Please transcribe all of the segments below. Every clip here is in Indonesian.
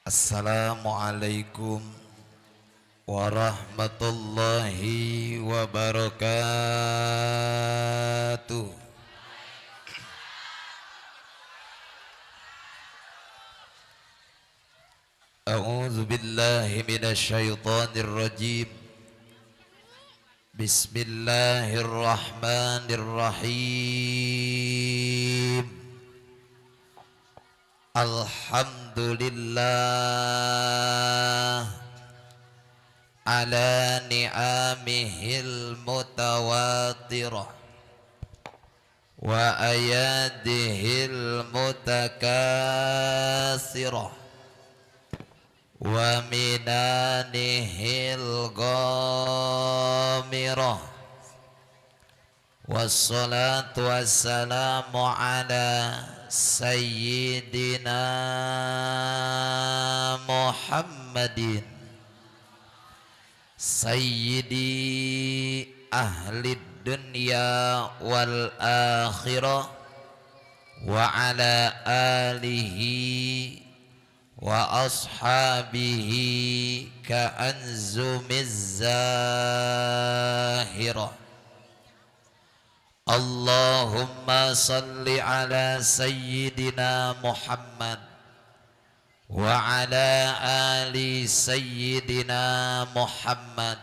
Assalamualaikum warahmatullahi wabarakatuh. A'udzu billahi minasy syaithanir rajim. Bismillahirrahmanirrahim. Alhamdulillah ala ni'amihil mutawatirah wa ayadihil mutakasirah wa minanihil ghamirah. Wassalatu wassalamu ala Sayyidina Muhammadin Sayyidi ahli dunya wal akhirah wa ala alihi wa ashabihi ka'anzumiz zahirah. Allahumma salli ala Sayyidina Muhammad wa ala ali Sayyidina Muhammad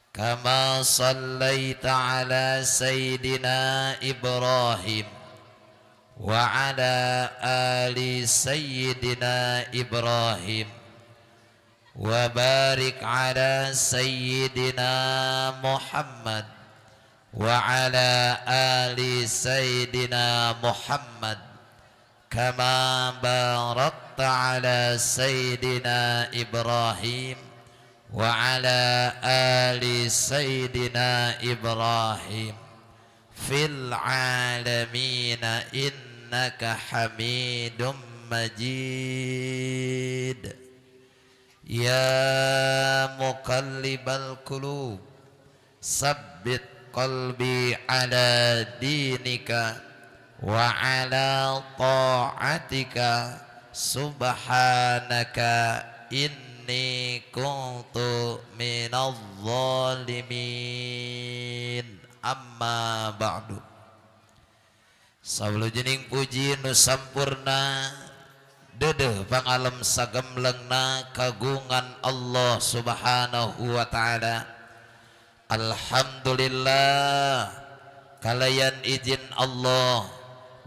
kama sallaita ala Sayyidina Ibrahim wa ala ali Sayyidina Ibrahim wa barik ala Sayyidina Muhammad wa ala ali Sayyidina Muhammad kama barakta ala Sayyidina Ibrahim wa ala ali Sayyidina Ibrahim fil alamin innaka Hamidum Majid. Ya muqallibal qulub sabbit qalbi ala dinika wa ala ta'atika subhanaka inni kuntu minadh zalimin. Amma ba'du. Saulujening puji nu sampurna deudeuh pangalem sagemlengna kagungan Allah Subhanahu wa ta'ala. Alhamdulillah kalayan izin Allah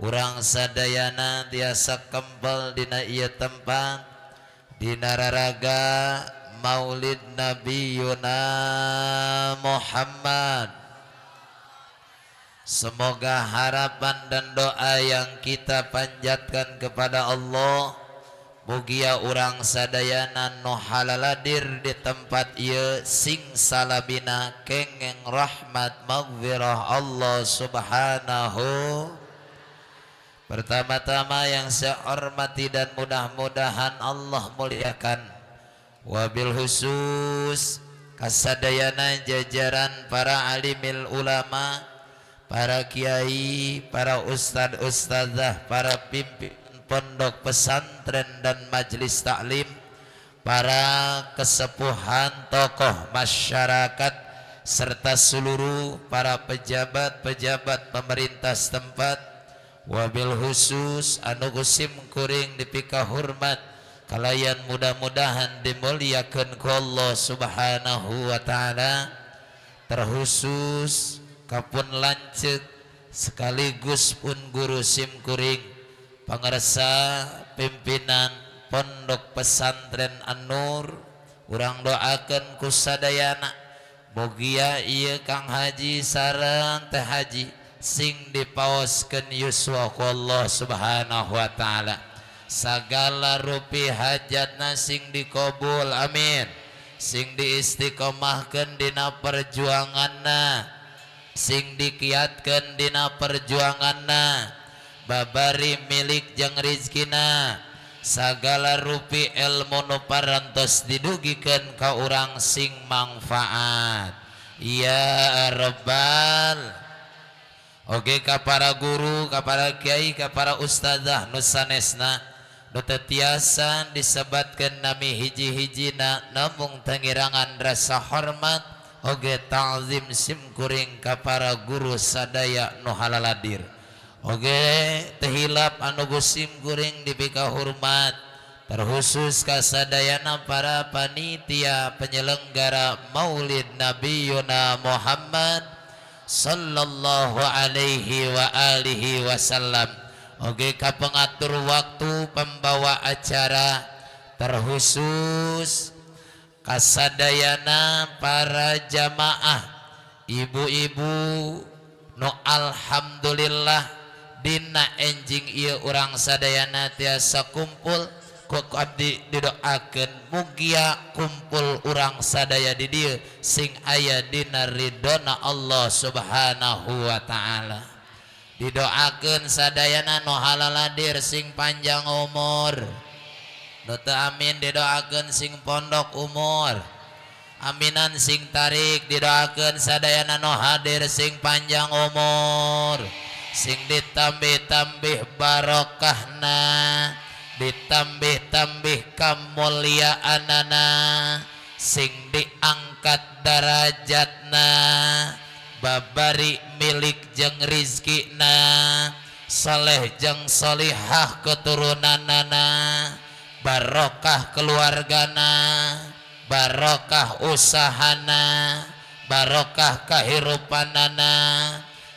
urang sadayana tiasa kembal dina ieu tempat dina raraga Maulid Nabiyuna Muhammad. Semoga harapan dan doa yang kita panjatkan kepada Allah mugia urang sadayana nu halaladir di tempat ieu sing salabina kengeng rahmat maghfirah Allah Subhanahu. Pertama-tama yang saya hormati dan mudah-mudahan Allah muliakan wabil khusus kasadayana jajaran para alimil ulama, para kiai, para ustad-ustadzah, para pimpin pondok pesantren dan majelis taklim, para kesepuhan tokoh masyarakat serta seluruh para pejabat-pejabat pemerintah setempat, wabil khusus anu gusim kuring dipika hormat kalayan mudah-mudahan dimuliakeun ku Allah Subhanahu wa ta'ala. Terkhusus kapun lanceuk sekaligus pun guru sim kuring pangarsa pimpinan pondok pesantren An-Nur, urang doakeun ku sadayana mugia ieu Kang Haji sareng Teh Haji sing dipaoskeun yuswa ku Allah Subhanahu wa ta'ala. Sagala rupi hajatna sing dikabul amin, sing diistiqomahkeun dina perjuanganna, sing dikiatkeun dina perjuanganna, babari milik jeung rizkina, sagala rupi ilmu nu parantos didugikeun ka urang sing manfaat ya rabbal. Oke ka para guru, ka para kiai, ka para ustadzah nu sanesna nu teu tiasa disebatkeun nami hiji-hijina namung tangirangan rasa hormat oge ta'zim simkuring ka para guru sadaya nu halaladir oge tehilap anu gusim kuring dipika hormat terkhusus kasadayana para panitia penyelenggara Maulid Nabiyuna Muhammad sallallahu alaihi wa alihi wasallam oge ka pengatur waktu pembawa acara terkhusus kasadayana para jamaah ibu-ibu nu alhamdulillah dina enjing ieu urang sadayana tiasa kumpul ku abdi didoakeun mugia kumpul urang sadaya di dieu sing aya dina ridona Allah Subhanahu wa taala. Didoakeun sadayana nu halaladir sing panjang umur. Nu teu amin didoakeun sing pondok umur. Aminan sing tarik didoakeun sadayana nu hadir sing panjang umur. Sing ditambih-tambih barokahna, ditambih-tambih kamuliaanana, sing diangkat darajatna, babari milik jeung rizkina, saleh jeung solihah keturunanana, barokah keluargana, barokah usahana, barokah kahirupanana,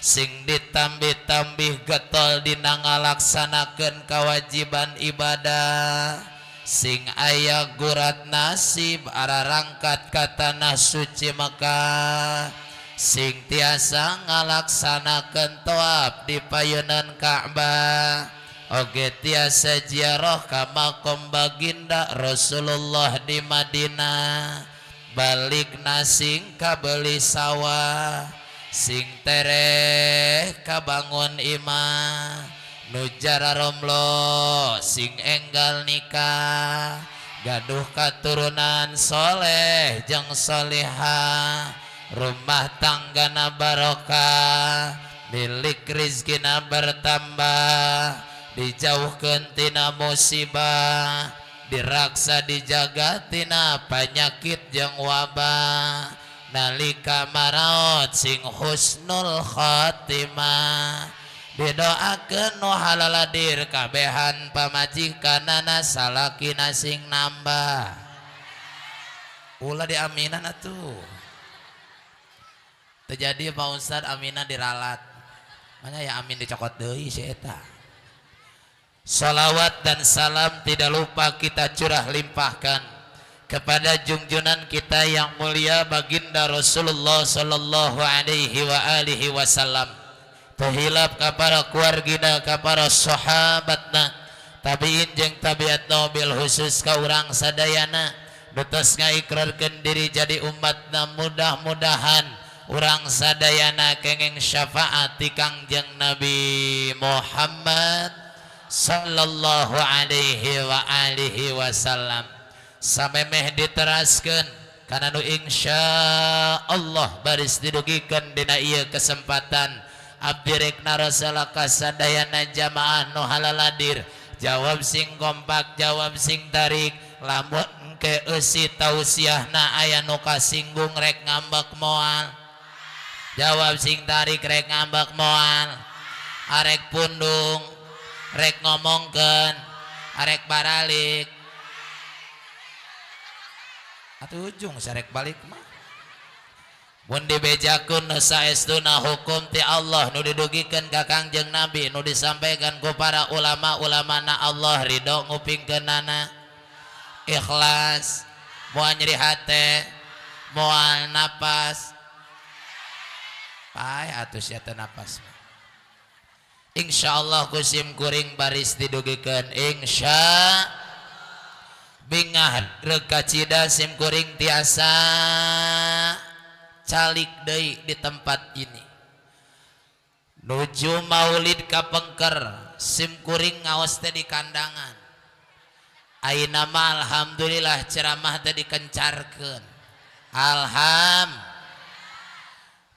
sing ditambih-tambih getol dina ngalaksanakeun kewajiban ibadah, sing aya gurat nasib ararangkat ka tanah suci Mekah, sing tiasa ngalaksanakeun tawaf di payeunan Ka'bah, oge tiasa ziarah ka makom baginda Rasulullah di Madinah, balikna sing kabeuli sawah, sing tereh kabangun imah, nujara romlo sing enggal nikah, gaduh katurunan soleh jeung solihah, rumah tanggana barokah, milik rizkina bertambah, dijauhkeun tina musibah, diraksa dijaga tina penyakit jeung wabah, nalika maraot sing husnul khotimah, didoakeun nu halaladir kabehan pamajikanana salakina sing nambah. Ulah diaminan atuh. Terjadi Pak Ustad aminan diralat. Mana ya amin dicokot deui si eta. Salawat dan salam tidak lupa kita curah limpahkan kepada junjungan kita yang mulia baginda Rasulullah sallallahu alaihi wa alihi wasallam. Tehilap ka para keluargina, ka para sahabatna, tabiin jeung tabiat nobil khusus ka urang sadayana betos ngaikrarkeun diri jadi umatna, mudah-mudahan urang sadayana kenging syafaat ti Kangjeng Nabi Muhammad sallallahu alaihi wa alihi wasallam. Samemeh diteraskeun kana nu insyaallah baris didugikeun dina ieu kesempatan abdi rek narosala kasadayana jamaah nu halaladir, jawab sing kompak, jawab sing tarik, lamun ke eusi tausiahna aya nu kasinggung rek ngambek moal, jawab sing tarik rek ngambek moal, arek pundung rek ngomongkeun, arek baralik atuh ujung sarek balik mah mun dibejakeun saestuna hukum ti Allah nu didugikeun ka Kangjeng Nabi nu disampaikan ku para ulama-ulama na Allah ridho ngupingkeunana, ikhlas, moal nyeri hate, moal napas pae atuh sia teu napas. Insyaallah kusim kuring baris didugikeun insya bingah rekacida sim kuring tiasa calik deui di tempat ini. Nuju maulid kapengker sim kuring ngaos teh di kandangan. Ayeuna mah alhamdulillah ceramah teh dikencarkeun.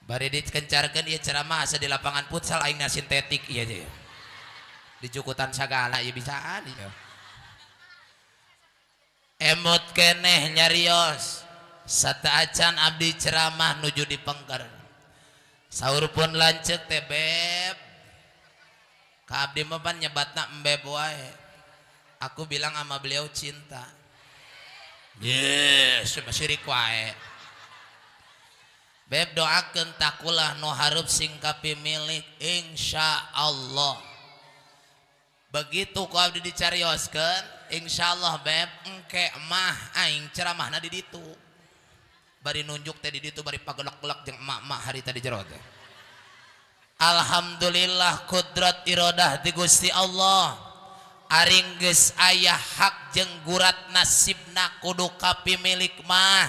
Bari dikencarkeun ieu ceramah asa di lapangan futsal aingna sintetik ieu aja. Di Jukutan sagala ieu bisaan ieu. emut keneh nyarios sataacan abdi ceramah nuju di Pengker saur pun lanceuk teh beb ka abdi mah pan nyebatna embeb wae aku bilang sama beliau cinta yes sirik wae beb doakeun takulah nu hareup sing kapimilik insyaallah begitu ku abdi dicarioskeun insyaallah beb engke mah aing ceramahna di ditu bari nunjuk teh di ditu bari pagelak-gelak jeung emak-emak hari tadi jero teh alhamdulillah kudrat iradah ti Gusti Allah aring geus aya hak jeung gurat nasibna kudu kapimilik mah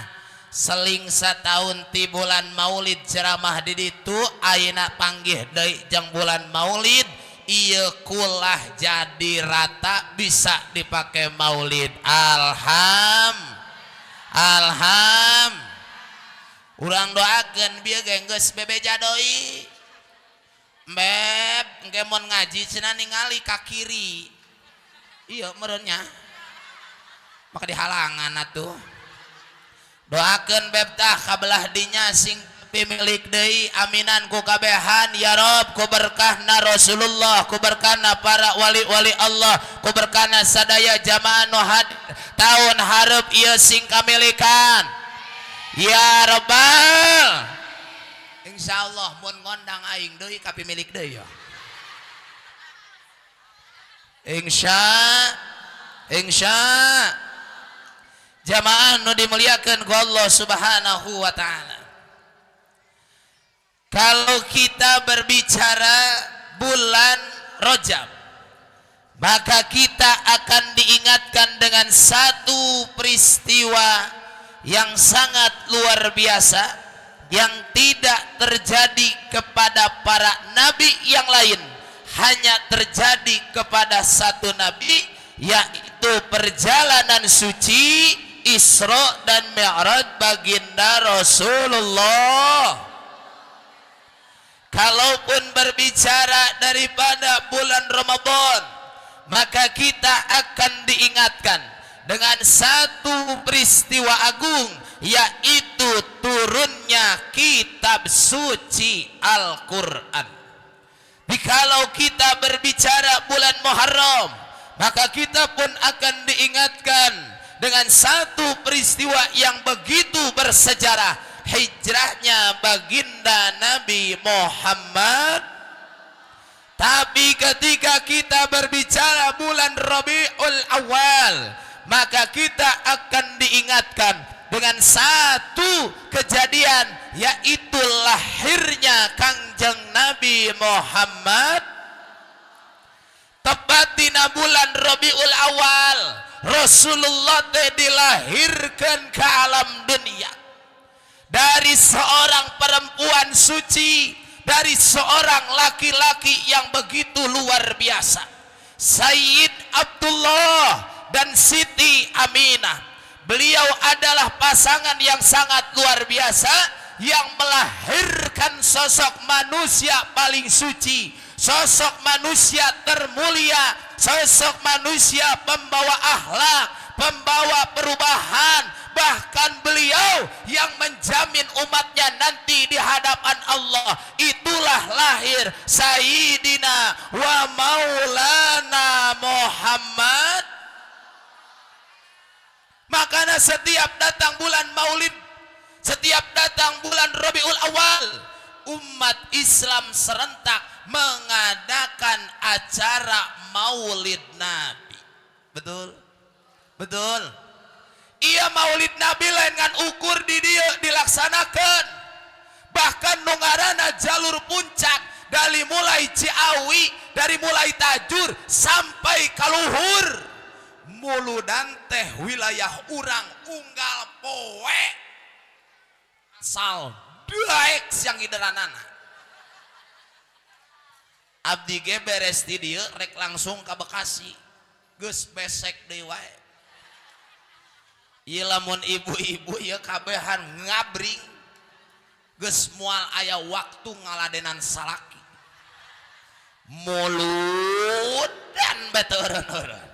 seling sataun ti bulan Maulid ceramah di ditu ayeuna panggih deui jeung bulan Maulid ieu kulah jadi rata bisa dipake Maulid alham urang doakeun bieu ge geus bebeja deui beb engke mun ngaji cenah ningali ka kiri ieu meureunnya maka dihalangan atuh doakeun beb tah kabelah dinya sing pimilik deui aminan ku kabehan ya Rob ku berkahna Rasulullah ku berkahna para wali-wali Allah ku berkahna sadaya jamaah nu taun hareup ieu sing kamilikan ya Rabbal insyaallah mun ngondang aing deui ka pimilik deui ya insya jamaah nu dimuliakeun ku Allah Subhanahu wa taala kalau kita berbicara bulan Rajab maka kita akan diingatkan dengan satu peristiwa yang sangat luar biasa yang tidak terjadi kepada para nabi yang lain hanya terjadi kepada satu nabi yaitu perjalanan suci Isra dan Mi'raj baginda Rasulullah. Kalaupun berbicara daripada bulan Ramadan maka kita akan diingatkan dengan satu peristiwa agung yaitu turunnya kitab suci Al-Quran. Kalau kita berbicara bulan Muharram maka kita pun akan diingatkan dengan satu peristiwa yang begitu bersejarah, hijrahnya baginda Nabi Muhammad. Tapi ketika kita berbicara bulan Rabiul Awal maka kita akan diingatkan dengan satu kejadian yaitu lahirnya Kangjeng Nabi Muhammad. Tepat dina bulan Rabiul Awal Rasulullah teh dilahirkan ke alam dunia dari seorang perempuan suci, dari seorang laki-laki yang begitu luar biasa, Sayyid Abdullah dan Siti Aminah. Beliau adalah pasangan yang sangat luar biasa yang melahirkan sosok manusia paling suci, sosok manusia termulia, sosok manusia pembawa akhlak, pembawa perubahan, bahkan beliau yang menjamin umatnya nanti di hadapan Allah. Itulah lahir Sayyidina wa Maulana Muhammad. Makanya setiap datang bulan Maulid, setiap datang bulan Rabiul Awal, umat Islam serentak mengadakan acara Maulid Nabi. Betul? Betul? Iya, Maulid Nabi lain kan ukur di dia dilaksanakan. Bahkan nungarana jalur puncak dari mulai Ciawi, dari mulai Tajur sampai Kaluhur. Muludan teh wilayah urang unggal poe asal daek yang ideranana. Abdi ge beres di dieu rek langsung ka Bekasi geus besek deui wae. Ieu lamun ibu-ibu ieu kabehan ngabring geus moal aya waktu ngaladenan salaki muludan beuteureureun.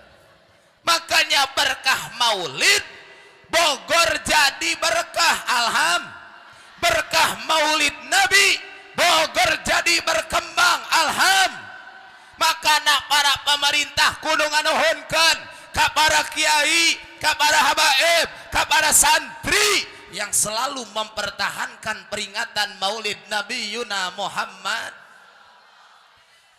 Makanya berkah Maulid Bogor jadi berkah, berkah maulid Nabi, Bogor jadi berkembang, makana para pemerintah kudu nganuhunkeun ka para kiai, ka para habaib, ka para santri yang selalu mempertahankan peringatan maulid Nabi Yuna Muhammad.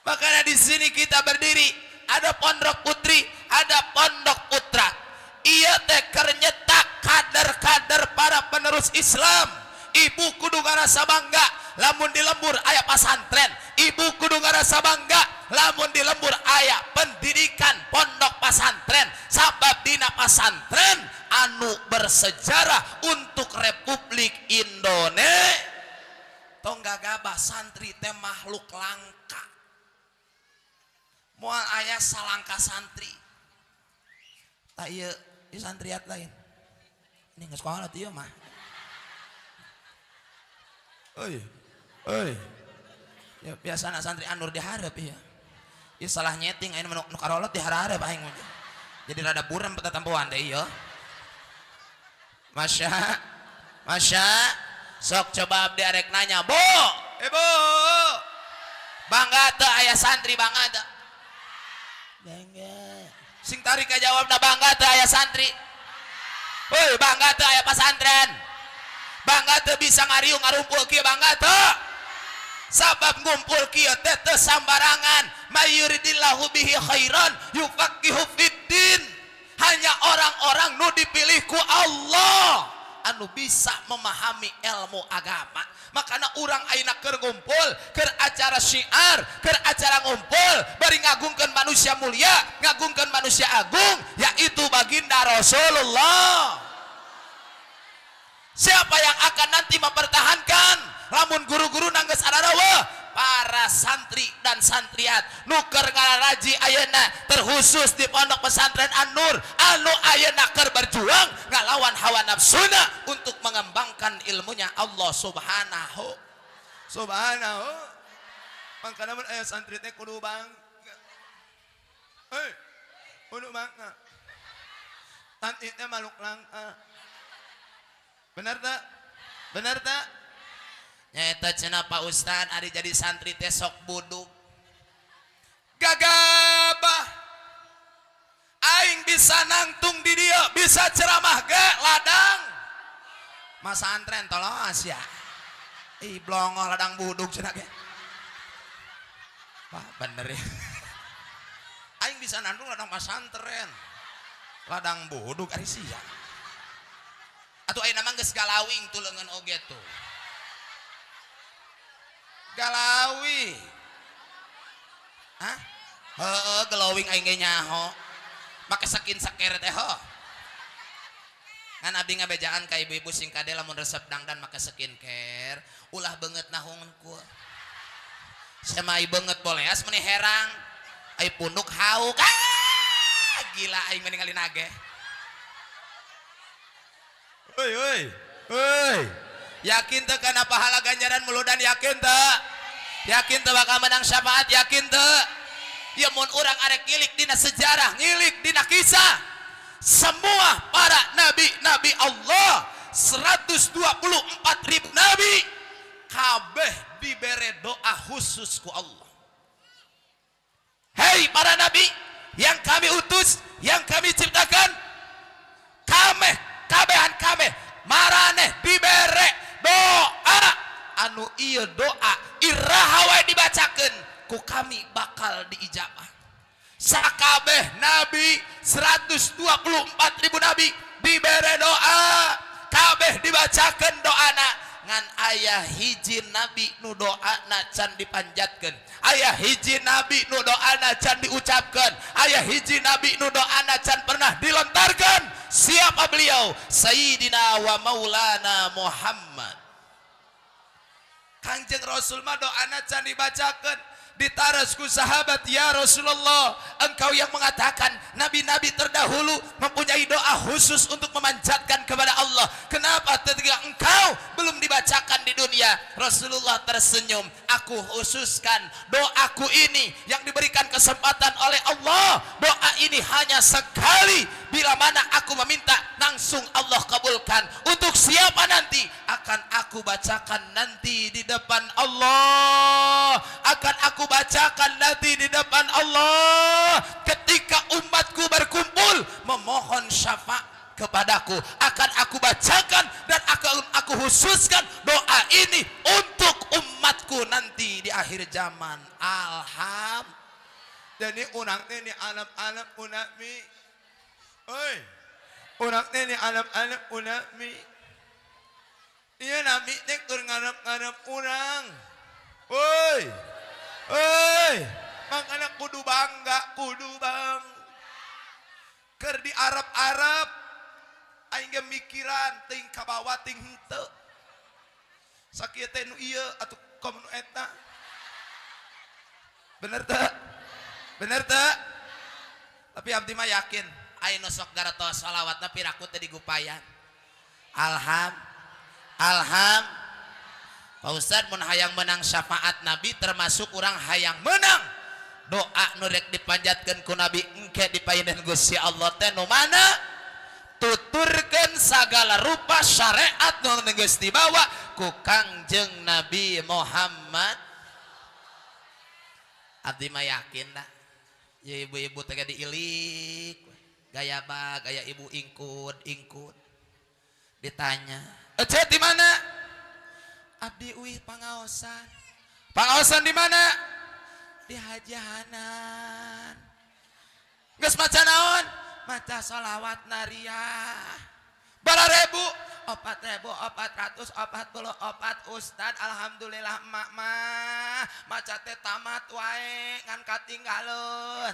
Makanya di sini kita berdiri, ada pondok putri, ada pondok putra. Iya teh keur nyetak kader-kader para penerus Islam. Ibu kudu ngarasa bangga lamun di lembur aya pasantren. Ibu kudu ngarasa bangga lamun di lembur aya pendidikan pondok pasantren. Sabab dina pasantren anu bersejarah untuk Republik Indonesia. Tong gagabah santri teh makhluk langka. Moal aya salangka santri. Tak ieu santriat lain. Ini geus sekolah teh ieu mah. Oi. Ya biasana santri anur dihareup ieu. Ieu salah nyeting ayeuna nu karolot dihareup aing mah. Jadi rada buram petatampuan teh ieu. Masya, sok coba abdi arek nanya, Bu, Ibu, bangga teu aya santri bangga teu? Bangga. Sing tarik ka jawabna bangga teu aya santri? Heuy, bangga teu aya pasantren? Bangga teu bisa ngariung ngarumpul kieu bangga teu? Sabab ngumpul kieu teh teu sambarangan. Mayuridillahu bihi khairan yufaqihu fiddin. Hanya orang-orang nu dipilih ku Allah anu bisa memahami ilmu agama. Makanya urang ayeuna keur ngumpul, keur acara syiar, keur acara ngumpul bari ngagungkeun manusia mulia, ngagungkeun manusia agung, yaitu baginda Rasulullah. Siapa yang akan nanti mempertahankan lamun guru-guru nanggeus araraweuh? Para santri dan santriat nu keur ngaraji ayeuna terkhusus di pondok pesantren An-Nur anu ayeuna keur berjuang ngalawan hawa nafsuna untuk mengembangkan ilmunya Allah subhanahu. Mangkana mun aya santri teh kudu bangga. Kudu bangga. Santri teh makhluk langka. Benar tak? Nyata cenah Pak Ustad ari jadi santri teh sok buduk. Gagabah. Aing bisa nangtung di dia, bisa ceramah ge ladang. Mas antren tolong ya. Ih blongoh ladang buduk cenah ge. Wah bener ya. Aing bisa nangtung ladang pasantren. Ladang buduk ari sia. Atuh ayeuna mah geus galawing tuleungeun oge tuh. Galawi. Hah? Heeh, glowing aing ge nyaho. Make sakin saker teh ho. Ngan abdi ngabejaan ka ibu-ibu sing kade lamun resep dangdan make skincare, ulah beungeut nahungeun ku. Sama ai beungeut boleas meuni herang. Ai punduk hauk. Gila aing ningali nage. Heuy. Yakin teu kana pahala ganjaran muludan yakin teu? Yakin teu bakal menang syafaat yakin teu? Ya mun urang arek ngilik dina sejarah, ngilik dina kisah semua para nabi-nabi Allah 124.000 nabi kabeh dibere doa khusus ku Allah. Hei para nabi yang kami utus, yang kami ciptakan, kabeh maraneh dibere doa anu ieu doa iraha wae dibacakeun ku kami bakal diijabah. Sakabeh nabi 124.000 nabi dibere doa, kabeh dibacakeun doana. Ngan aya hiji nabi nu doana can dipanjatkeun, aya hiji nabi nu doana can diucapkeun, aya hiji nabi nu doana can pernah dilontarkeun. Siapa beliau? Sayyidina wa maulana Muhammad. Kangjeng Rasul mah doana can dibacakeun, ditaras ku sahabat, ya Rasulullah, engkau yang mengatakan nabi-nabi terdahulu mempunyai doa khusus untuk memanjatkan kepada Allah. Kenapa ketika engkau belum dibacakan di dunia? dunia. Rasulullah tersenyum. Aku khususkan doaku ini yang diberikan kesempatan oleh Allah. Doa ini hanya sekali. Bila mana aku meminta, langsung Allah kabulkan. Untuk siapa nanti? Akan aku bacakan nanti di depan Allah. Akan aku bacakan nanti di depan Allah. Ketika umatku berkumpul memohon syafaat kepadaku, akan aku bacakan dan akan aku khususkan doa ini untuk umatku nanti di akhir zaman. Alhamdulillah. Jadi urang ini alam-alam unami. Oi. Urang ini alam-alam unami. Iya nabi nek keur ngarep-ngarep urang. Oi. Oi. Makana kudu bangga, kudu bang. Keur di Arab-Arab aing ge mikiran teuing ka bawah teuing henteu. Sakieu teh nu ieu atuh kom nu eta. Bener teu? Bener teu? Tapi abdi mah yakin aya nu sok garatos shalawatna piraku teh digupayan. Alham. Pak Ustad mun hayang menang syafaat Nabi termasuk urang hayang menang doa nu rek dipanjatkeun ku Nabi engke dipaeundeun Gusti Allah teh nu mana? Tuturkan segala rupa syariat nu geus dibawa ku Kangjeng Nabi Muhammad. Abdi mah yakin dah. Ya ibu-ibu teh diilik, gaya bag, gaya ibu ingkud. Ditanya, "Ece di mana?" Abdi uih pangaosan. Pangaosan di mana? Di hajanan. Geus maca naon? Maca sholawat nariyah. Bararebu? 4.444 Ustad. Alhamdulillah emak mah maca teh tamat wae ngan katinggaleun.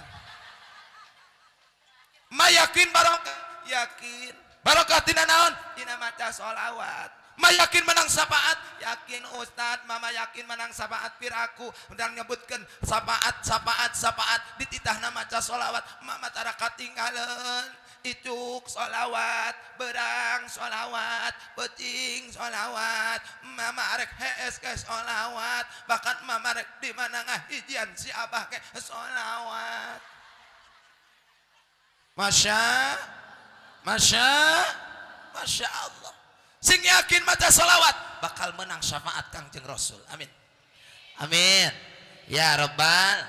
Ma yakin barokah? Yakin. Barokah tina naon? Tina maca sholawat. Ma yakin menang syafaat? Yakin Ustad. Mama yakin menang syafaat piraku. Undang nyebutkan syafaat dititahna maca sholawat. Mama tara katinggaleun. Icuk sholawat, berang sholawat, pecing sholawat. Mama rek hees ke sholawat. Bahkan mama rek dimana ngahijian si abah ke sholawat. Masya Allah. Sing yakin maca sholawat bakal menang syafaat Kangjeng Rasul. Amin. Ya Rabbal.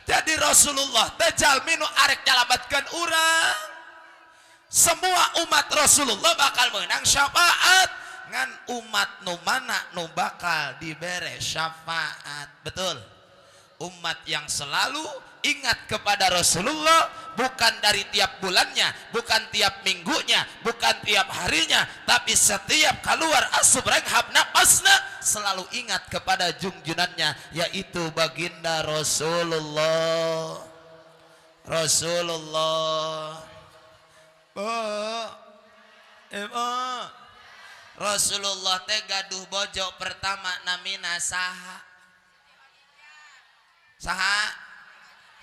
Jadi Rasulullah tejal minu arek nyalabatkan urang. Semua umat Rasulullah bakal menang syafaat. Ngan umat nu mana nu bakal dibere syafaat. Betul. Umat yang selalu ingat kepada Rasulullah, bukan dari tiap bulannya, bukan tiap minggunya, bukan tiap harinya, tapi setiap keluar asub renghab napasna selalu ingat kepada junjunannya, yaitu baginda Rasulullah. Rasulullah teh gaduh bojo pertama namina saha?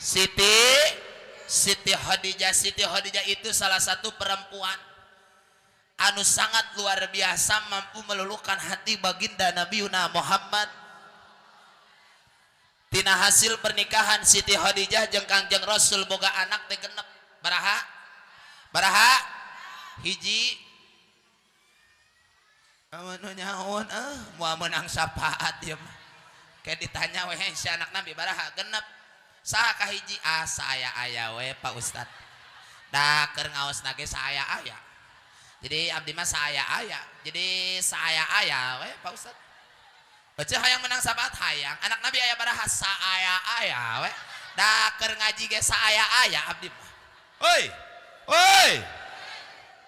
Siti Khadijah. Siti Khadijah itu salah satu perempuan anu sangat luar biasa mampu meluluhkan hati baginda Nabi Muhammad. Tina hasil pernikahan Siti Khadijah jeung Kangjeng Rasul boga anak teh genep. Baraha? Hiji. Amun nyaon moal menang syafaat ieu mah. Kayak ditanya weh si anak Nabi baraha genep. Saha kahiji? Saya aya we Pak Ustad. Da keur ngaosna ge saya aya. Jadi abdi mah saya aya. Jadi saya aya we Pak Ustad. Baca hayang menang syafaat hayang. Anak Nabi aya baraha? Saya aya we. Da keur ngaji ge saya aya abdi mah. Oi.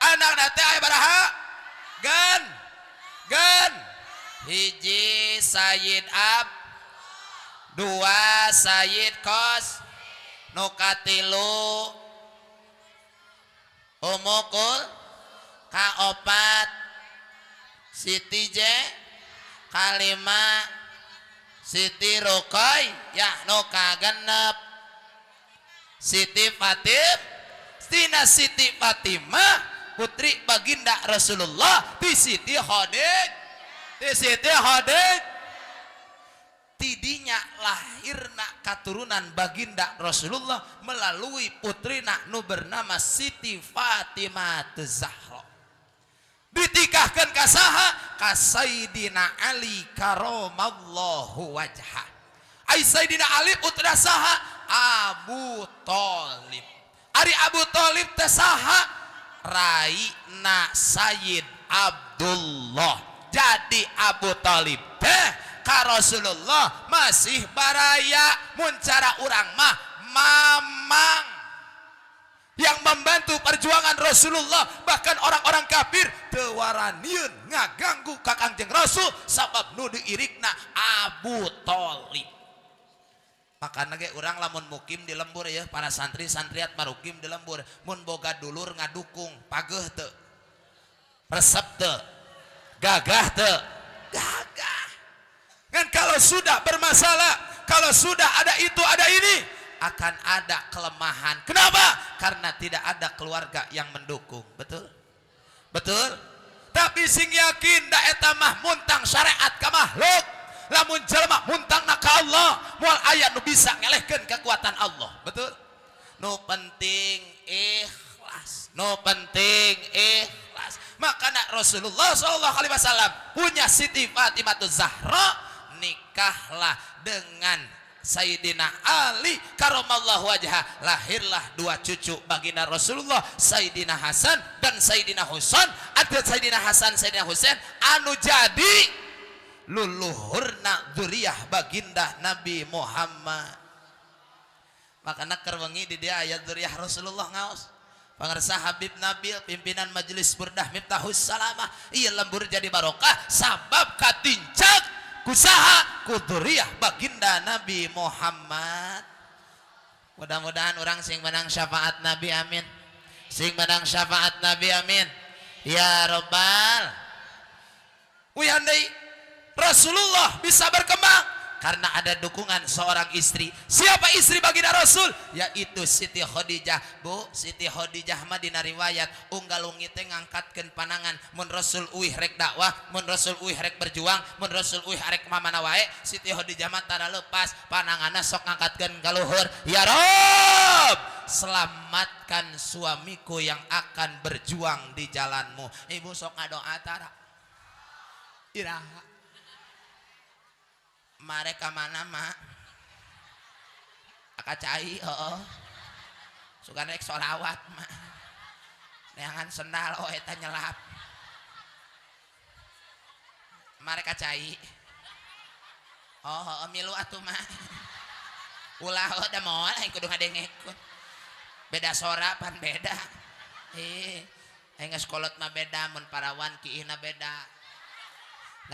Anak teh aya baraha? Gan. Hiji Sayyid dua Sayyid Kos, nukatilu Umukul, kaopat Siti J, kalima Siti Rukoy, ya nuka genep Siti Fatim, tina Siti Fatimah putri baginda Rasulullah di Siti Khadijah. Siti Khadijah tidinya lahirna katurunan baginda Rasulullah melalui putrina nu bernama Siti Fatimah Zahra. Ditikahkan ka saha? Ka Sayyidina Ali karamallahu wajhah. Ai Sayyidina Ali putra saha? Abu Thalib. Ari Abu Thalib teh saha? Raina Sayyid Abdullah. Jadi Abu Thalib teh ka Rasulullah masih baraya, mun cara urang mah mamang yang membantu perjuangan Rasulullah. Bahkan orang-orang kafir teu waranieun ngaganggu ka Kangjeng Rasul sabab nu diirikna Abu Thalib. Makana ge urang lamun mukim di lembur ya, para santri-santriat marukim di lembur, mun boga dulur ngadukung pageuh teu, resep teu, gagah teu, gagah. Dan kalau sudah bermasalah, kalau sudah ada itu ada ini, akan ada kelemahan. Kenapa? Karena tidak ada keluarga yang mendukung. Betul? Betul? Tapi sing yakin da eta mah muntang syariat ka makhluk. Lamun jelema muntang na ka Allah, moal aya nu bisa ngelehkeun kekuatan Allah. Betul? Nu penting ikhlas. Nu penting ikhlas. Makanya Rasulullah SAW punya Siti Fatimah Zahra, nikahlah dengan Sayyidina Ali karamallahu wajhah, lahirlah dua cucu baginda Rasulullah, Sayyidina Hasan dan Sayyidina Husain. Ada Sayyidina Hasan, Sayyidina Husain anu jadi luluhurna dzurriyyah baginda Nabi Muhammad. Makana keur wengi di dia aya dzurriyyah Rasulullah ngaos. Pangarsa Habib Nabil pimpinan majelis Burdah Miftahus Salamah, ieu lembur jadi barokah sabab katincak kusaha kuduriyah baginda Nabi Muhammad. Mudah-mudahan orang sing menang syafaat Nabi, amin. Sing menang syafaat Nabi, amin. Ya Rabbal. Wihandai Rasulullah bisa berkembang karena ada dukungan seorang istri. Siapa istri baginda Rasul? Yaitu Siti Khadijah. Bu, Siti Khadijah mah dina riwayat unggal ungit teh ngangkatkeun panangan mun Rasul uih rek dakwah, mun Rasul uih rek berjuang, mun Rasul uih rek mamana wae, Siti Khadijah mah tara leupas pananganna sok ngangkatkeun ka luhur. Ya Rabb, selamatkan suamiku yang akan berjuang di jalanmu. Ibu sok ngadoa tara. Iraha mereka mana mak akacai suka naik solawat mak neangan sendal eta nyelap mereka cai milu atuh mak ulah udah moal aing kudu ngadengekun beda sorapan beda aing sekolot mah beda mun parawan kiina beda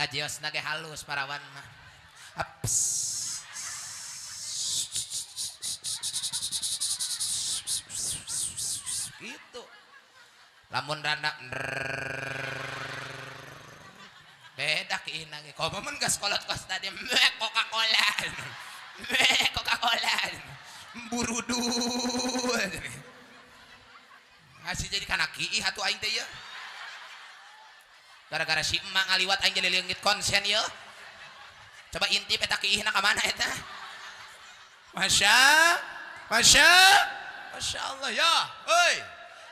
ngajiosna ge halus parawan mah. Gitu lamun randa beda kiina ge komo mun geus kolot kos tadi Coca-Cola Coca-Cola burudu ngasih jadi kana kiih atuh aing teh ye gara-gara si emak ngaliwat aing jadi leungit konsen ye. Coba inti peta kiihna ka mana eta? Masya Allah ya. Euy,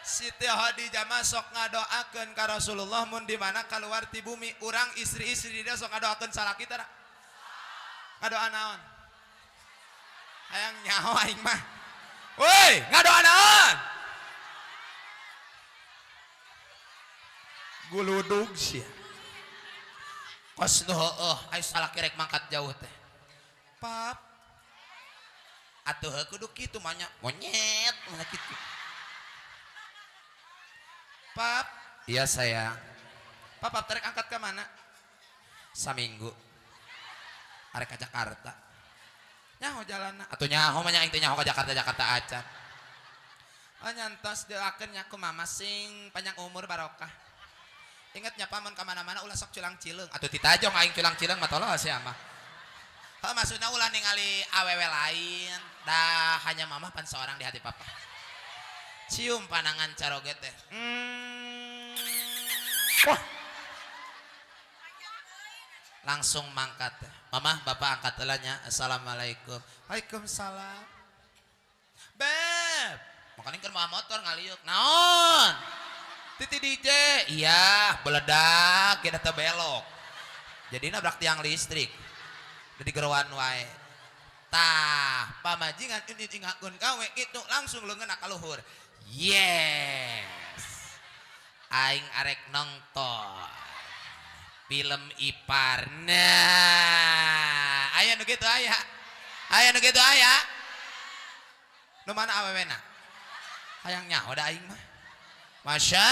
Siti Khadijah masuk ngadoakeun ka Rasulullah mun di mana keluar ti bumi, urang istri-istri dia sok ngadoakeun salaki tara. Ngadoa naon? Hayang nyaho aing mah. Woi, ngadoa naon? Guludug sia. Kos nu heueuh aya salaki rek mangkat jauh teh. Pap. Atuh kudu kitu mah nya monyet mah kitu. Pap. Iya sayang. Pap terek angkat ke mana? Saminggu. Arek ka Jakarta. Nyaho jalanna. Atuh nyaho mah nya aing teh nyaho ka Jakarta acan. Oh nyantos doakeun nya ku mama sing panjang umur barokah. Ingatnya paman kemana-mana ulah sok culang cileng atau titajong aing culang cileng mah tolong sia mah. Maksudna ulah ningali awewe lain dah hanya mama pan seorang di hati papa. Cium panangan caroget teh. Wah. langsung mangkat. Mama bapak angkat telanya. Assalamualaikum. Waalaikumsalam. Beb makanya kan mau motor ngaliuk naon titi DJ iya beledak kita terbelok jadi nabrak tiang listrik jadi geruan wae tah pamajingan ini ingatkan gawe itu langsung leungeun ka luhur yes aing arek nonton film Ipar nah aya nu kitu aya nu kitu aya nu mana awewena hayangnya udah aing mah masya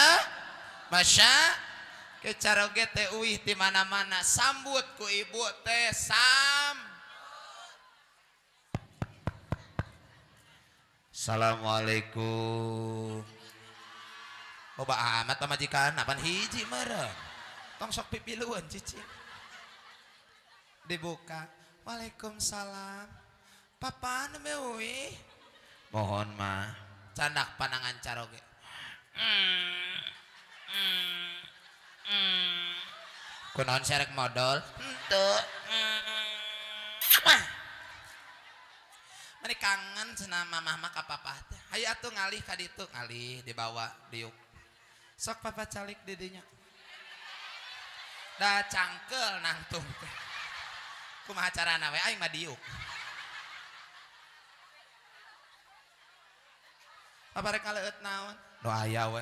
kecaroge teh uih di mana-mana sambut ku ibu teh Assalamualaikum loba amat pamajikan apaan hiji meureun tong sok pipiluan cicing dibuka Waalaikumsalam papa anu meuih mohon mah canak panangan caroge kunaon serek modal henteu mani kangen cenah mamah mah ka papa teh hayu atuh ngalih ka ditu ngalih dibawa diuk sok papa calik di dinya da cangkel nangtung teh kumaha carana we aing mah diuk apa rek ngaleut naon nu aya we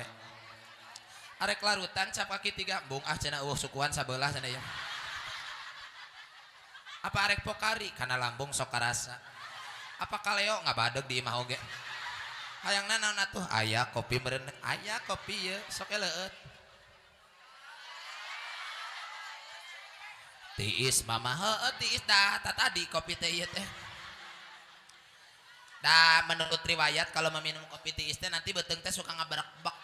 arek larutan cap kaki 3 embung cenah sukuan sabelah cenah ya apa arek pokari kana lambung sok karasa apa kaleo ngabadeg di imah oge hayangna naon atuh aya kopi meureun aya kopi ye sok eleueut tiis mama heueuh tiis dah tadi kopi teh ieu teh dah menurut riwayat kalau meminum kopi tiis teh nanti beteng teh suka ngabarak-bak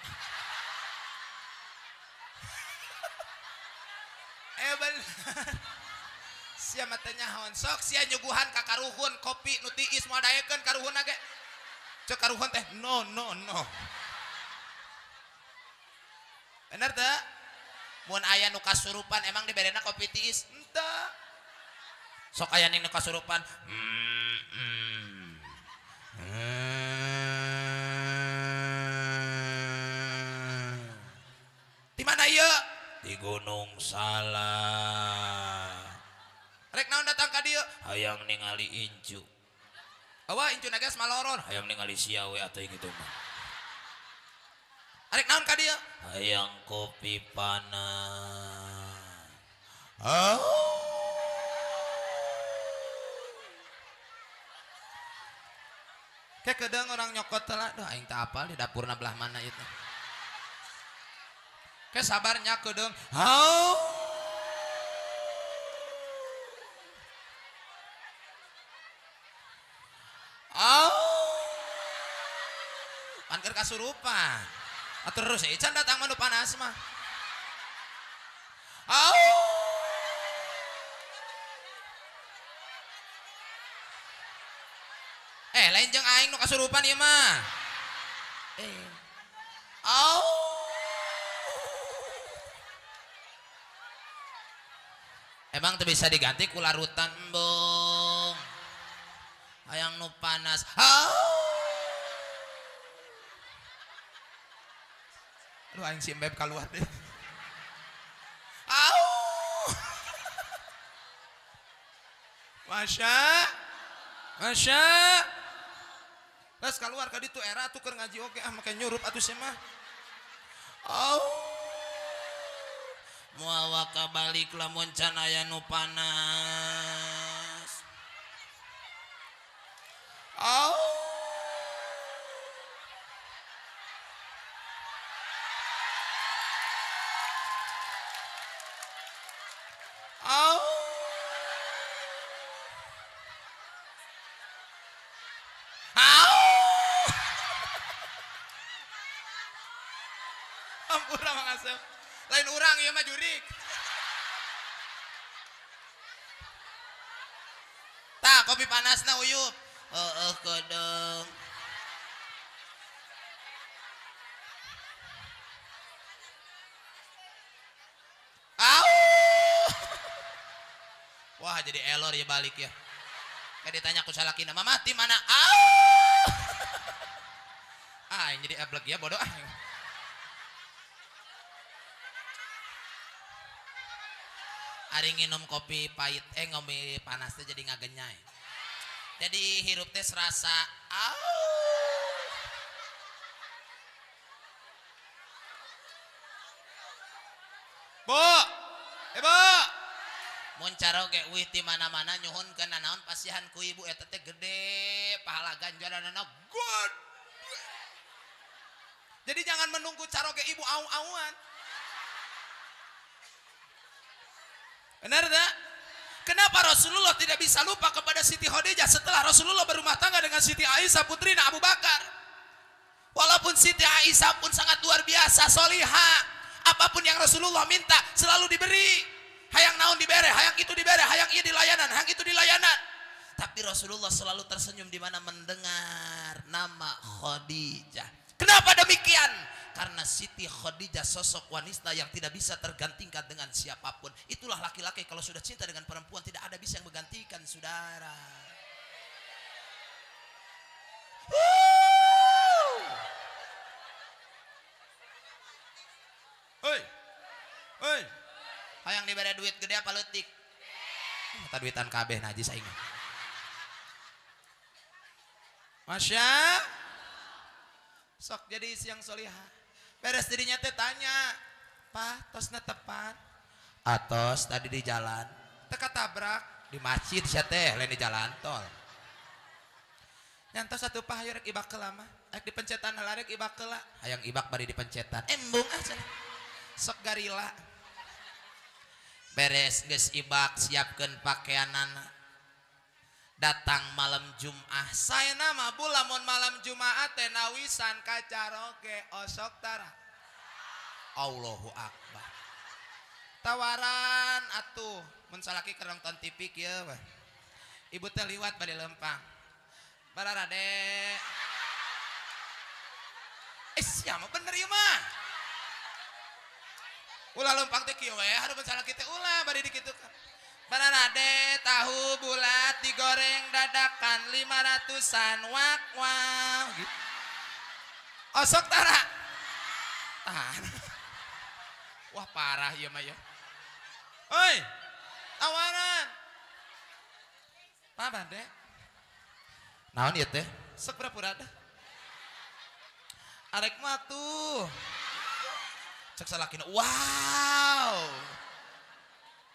bener sia mah teh nyahoan sok sia nyuguhan ka karuhun kopi nu tiis moal daekeun karuhun ge cek karuhun teh no bener teh mun aya nu kasurupan emang diberena kopi tiis henteu sok aya nu kasurupan di mana ieu di Gunung Salak rek naon datang ka dieu hayang ningali incu awa incu nagas maloron hayang ningali sia we atuh kitu mah rek naon ka dieu hayang kopi panas kayak kedeng orang nyokot lah doh aing tak apal di dapurna belah mana itu kayak sabarnya kedeng panker kasurupan terus can datang manu panas mah lain jeung aing nu kasurupan ieu mah emang tuh bisa diganti ku larutan embung hayang nu panas aduh aing si embeb kaluar deh Masya Las keluar ka ditu era atuh keur ngaji oge make nyurup atuh sia mah moal waka balik lamun can aya nu panas ampura mangasep lain urang ieu mah jurik tah kopi panasna uyup kedeng wah jadi elor ya balik ya. Kayak ditanya ku salakina, "Mama ti mana?" Yang jadi ablek ya bodoh ah. Ari nginum kopi pahit ngopi panas teh jadi ngagenyai. Jadi hirup teh serasa Bu. Bu. Mun caroge wih ti mana-mana nyuhunkeun naon pasihan ku ibu eta teh gede, pahala ganjaranna good. Jadi jangan menunggu caroge ibu au-auan. Benar tak? Kenapa Rasulullah tidak bisa lupa kepada Siti Khadijah setelah Rasulullah berumah tangga dengan Siti Aisyah putrina Abu Bakar? Walaupun Siti Aisyah pun sangat luar biasa solihah, apapun yang Rasulullah minta selalu diberi. Hayang naon dibere, hayang itu dibere, hayang ieu dilayanan, hayang itu dilayanan. Tapi Rasulullah selalu tersenyum di mana mendengar nama Khadijah. Kenapa demikian? Karena Siti Khadijah sosok wanita yang tidak bisa tergantikan dengan siapapun. Itulah laki-laki kalau sudah cinta dengan perempuan tidak ada bisa yang menggantikan, saudara. Hei, hei, hayang diberi duit gede apa leutik? Mata duitan kabeh najis aing. Masya, sok jadi isi yang solihah. Beres dirinya teh tanya, "Pak, tosna tepat?" Atos tadi di jalan. Teka tabrak di masjid sia teh lain di jalan tol. Nyantos satu pah hayu rek ibak heula mah. Rek dipencetan heula rek ibak heula. Hayang ibak bari dipencetan. Embung cenah. Sok garila. Beres geus ibak siapkeun pakaianana. Datang malam Jumat. Saya nama bu lamun malam Jumat teh nawisan ka caroge osok tara. Allahu Akbar. Tawaran atuh mun salaki keur nonton TV kieu mah. Ibu teh liwat bade lempang. Bararade. Sia mah bener ieu mah. Ulah lempang teh kieu we, hareup salaki teh ulah bade dikitukeun. Bararade tahu bulat digoreng dadakan 500-an wak wak gitu. Osok tara. Tahan. Wah parah ya mah ya. Oi, tawaran. Apa deh? Naon ieu teh? Sok pura-pura dah. Arek mah tuh. Cek salakina. Wow.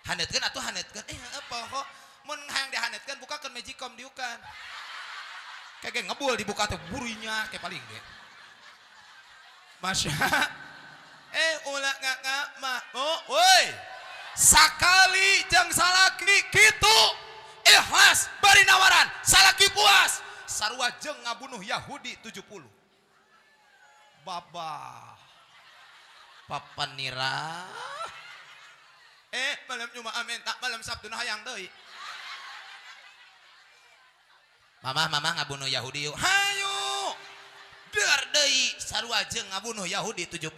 Hanetkeun atuh hanetkeun. Apa kok mun hayang dihanetkeun bukakeun magicom diukan. Kayak ngebul dibuka teh burinya kayak paling ge. Masya. Ulah ngakak mah. Oh, woi. Sakali jeung salaki kitu ikhlas bari nawaran, salaki puas. Sarua jeung ngabunuh Yahudi 70. Babah. Papanira. Malam Jumat minta malam Sabtu nah hayang deui. Mama ngabunuh Yahudi yuk. Hayu. Deur deui sarua jeung ngabunuh Yahudi 70.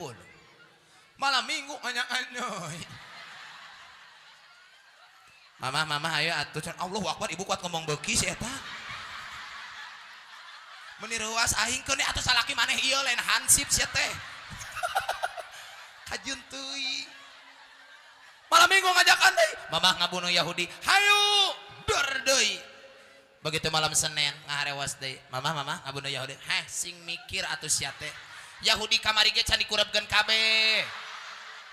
Malam Minggu anyang-anyoi. Mama hayu atuh can Allahu Akbar ibu kuat ngomong beuki si eta. Meniruas aing keun atuh salaki maneh ieu lain hansip sia teh. Kajun teuing. Malam Minggu ngajakan deui, Mama ngabunuh Yahudi. Hayu, deur deui. Begitu malam Senin ngaharewas deui. Mama ngabunuh Yahudi. Heh, sing mikir atuh sia teh. Yahudi kamari ge can dikurebkeun kabeh.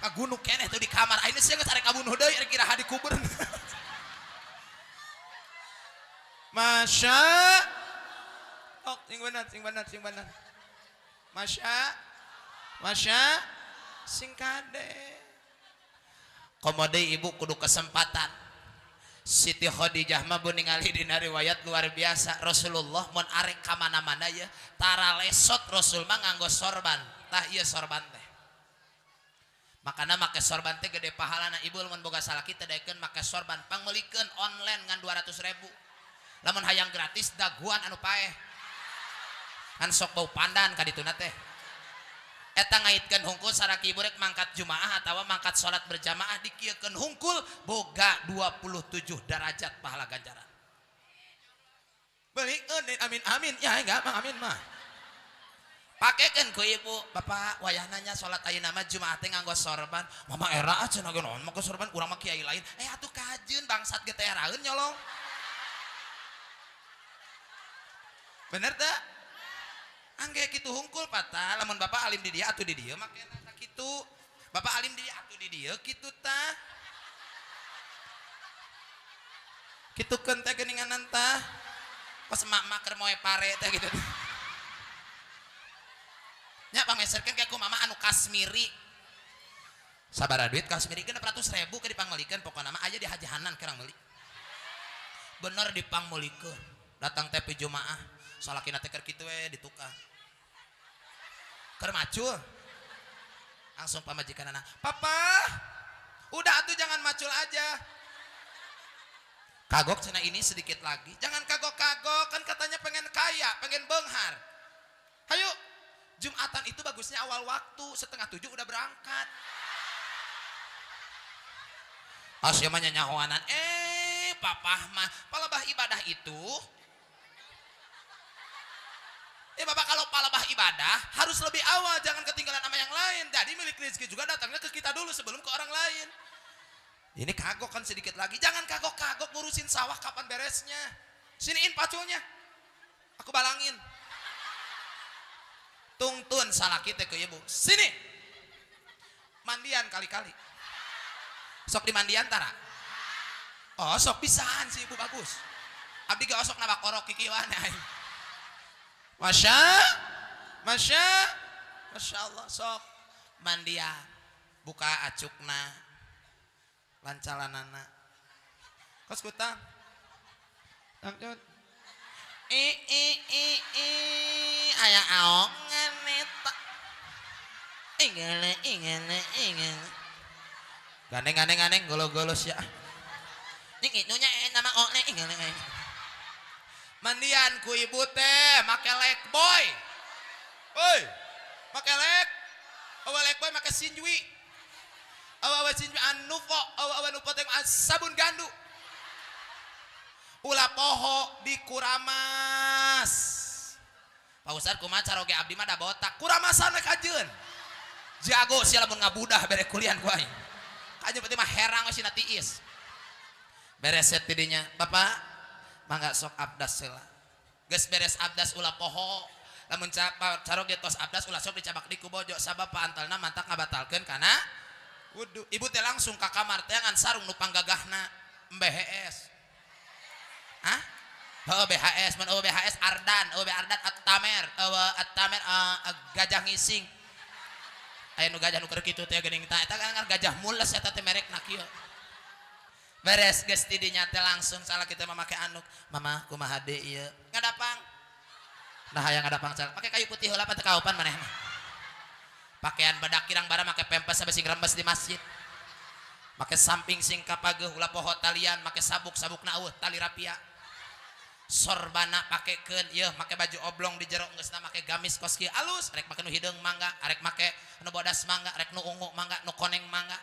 Ngagunuk keneh tuh di kamar. Ayeuna sia geus arek ngabunuh deui, arek kira dikubur. Masya. Oh, sing bener. Masya. Sing kade. Komode ibu kudu kesempatan. Siti Khadijah mah ningali dina riwayat luar biasa. Rasulullah mun arek ka mana-mana ya tara lesot Rasul mah nganggo sorban. Tah ieu sorban teh. Makana make sorban teh gede pahalana. Ibu mun boga salaki teh daekeun make sorban pangmeulikeun online ngan 200.000. Lamun hayang gratis daguan anu paeh. Kan sok bau pandan ka dituna teh. eta ngaitkeun hungkul saraki ibu rek mangkat jumaah atawa mangkat salat berjamaah dikieukeun hungkul boga 27 derajat pahala ganjaran. Beulikeun amin amin ya enggak mah amin mah. Pakekeun ku ibu, bapak wayahna nya salat ayeuna mah jumaah teh nganggo sorban. Mama era cenah ge naon mah sorban urang mah kiai lain. Atuh kajeun bangsat ge teh eraeun nyolong. Bener tak? Angge kitu hungkul patah lamun bapak alim di dia atuh di dieu make eta kitu. Bapak alim di dia atuh di dieu kitu tah. Kitukeun teh geuninganan tah. Pas emak-emak keur moe pare teh gitu. Nya pangeserkeun ke ku mama anu Kasmiri. Sabaraha duit Kasmiri ge 600.000 ke dipangmelikeun pokona mah aya di hajahanan kerang meuli. Bener dipangmulikeun. Datang teh pi jumaah. Salakina teh keur kitu we ditukar. Keur macul. Langsung pamajikanana, "Papa, udah atuh jangan macul aja." Kagok cenah ini sedikit lagi. Jangan kagok-kagok, kan katanya pengen kaya, pengen beunghar. Hayu, Jumatan itu bagusnya awal waktu, 6:30 udah berangkat. Asya mah nyanyahoanan, papa mah palebah ibadah itu bapak kalau palebah ibadah harus lebih awal, jangan ketinggalan sama yang lain. Jadi milik rezeki juga datangnya ke kita dulu sebelum ke orang lain. Ini kagok kan sedikit lagi. Jangan kagok-kagok ngurusin sawah kapan beresnya. Siniin paculnya. Aku balangin. Tungtun salah kita ke ibu. Sini. Mandian kali-kali. Sok di mandian tara. Oh sok pisahan sih ibu bagus. Abdi ge osok nabak orok kikiwana. Masya Allah sok mandian buka acukna lancalanana kos kutang tangcut aya aongan eta ingene gandeng golo-golos ya ning itunya nama okne ingene mandian ku ibu teh make lek boy. Oi, make lek. Awa lek boy make sinjui. Awa sinjui anufo, awa nufo teh sabun gandu. Ulah poho di kuramas. Pak Ustad kumaha caroge abdi mah da botak. Kuramasan we kajeun. Jago sia lamun ngabudah bere kuliah ku aing. Kajeun penting mah herang we sina tiis. Beres set tidinya, Bapak mangga sok abdas heula. Geus beres abdas ulah poho. Lamun caroge tos abdas ulah sok dicabak di ku bojo sabab paantalna mantak ngabatalkeun kana wudu. Ibu teh langsung ka kamar teh ngan sarung nu panggagahna BHS. Hah? Heuh BHS, mun BHS Ardan, Ardan At-Tamer, At-Tamer gajah ngising. Aya nu gajah nu keur kitu teh geuning tah eta kan gajah mules eta teh merekna kieu. Beres geus di dinya teh langsung salah kita memakai anduk. Mama kumaha deui ieu? Ngadapang. Nah hayang ngadapang salah. Make kayu putih heula teh kaupan maneh mah. Pakaian badak kirang bara make pempes sabeh sing rembes di masjid. Make samping sing kapageuh ulah poho talian, make sabuk-sabukna eueuh tali rapia. Sorbana pakekeun ieu make baju oblong di jero geusna make gamis kos kieu alus, arek make nu hideung mangga, arek make nu bodas mangga, arek nu ungu mangga, nu koneng mangga.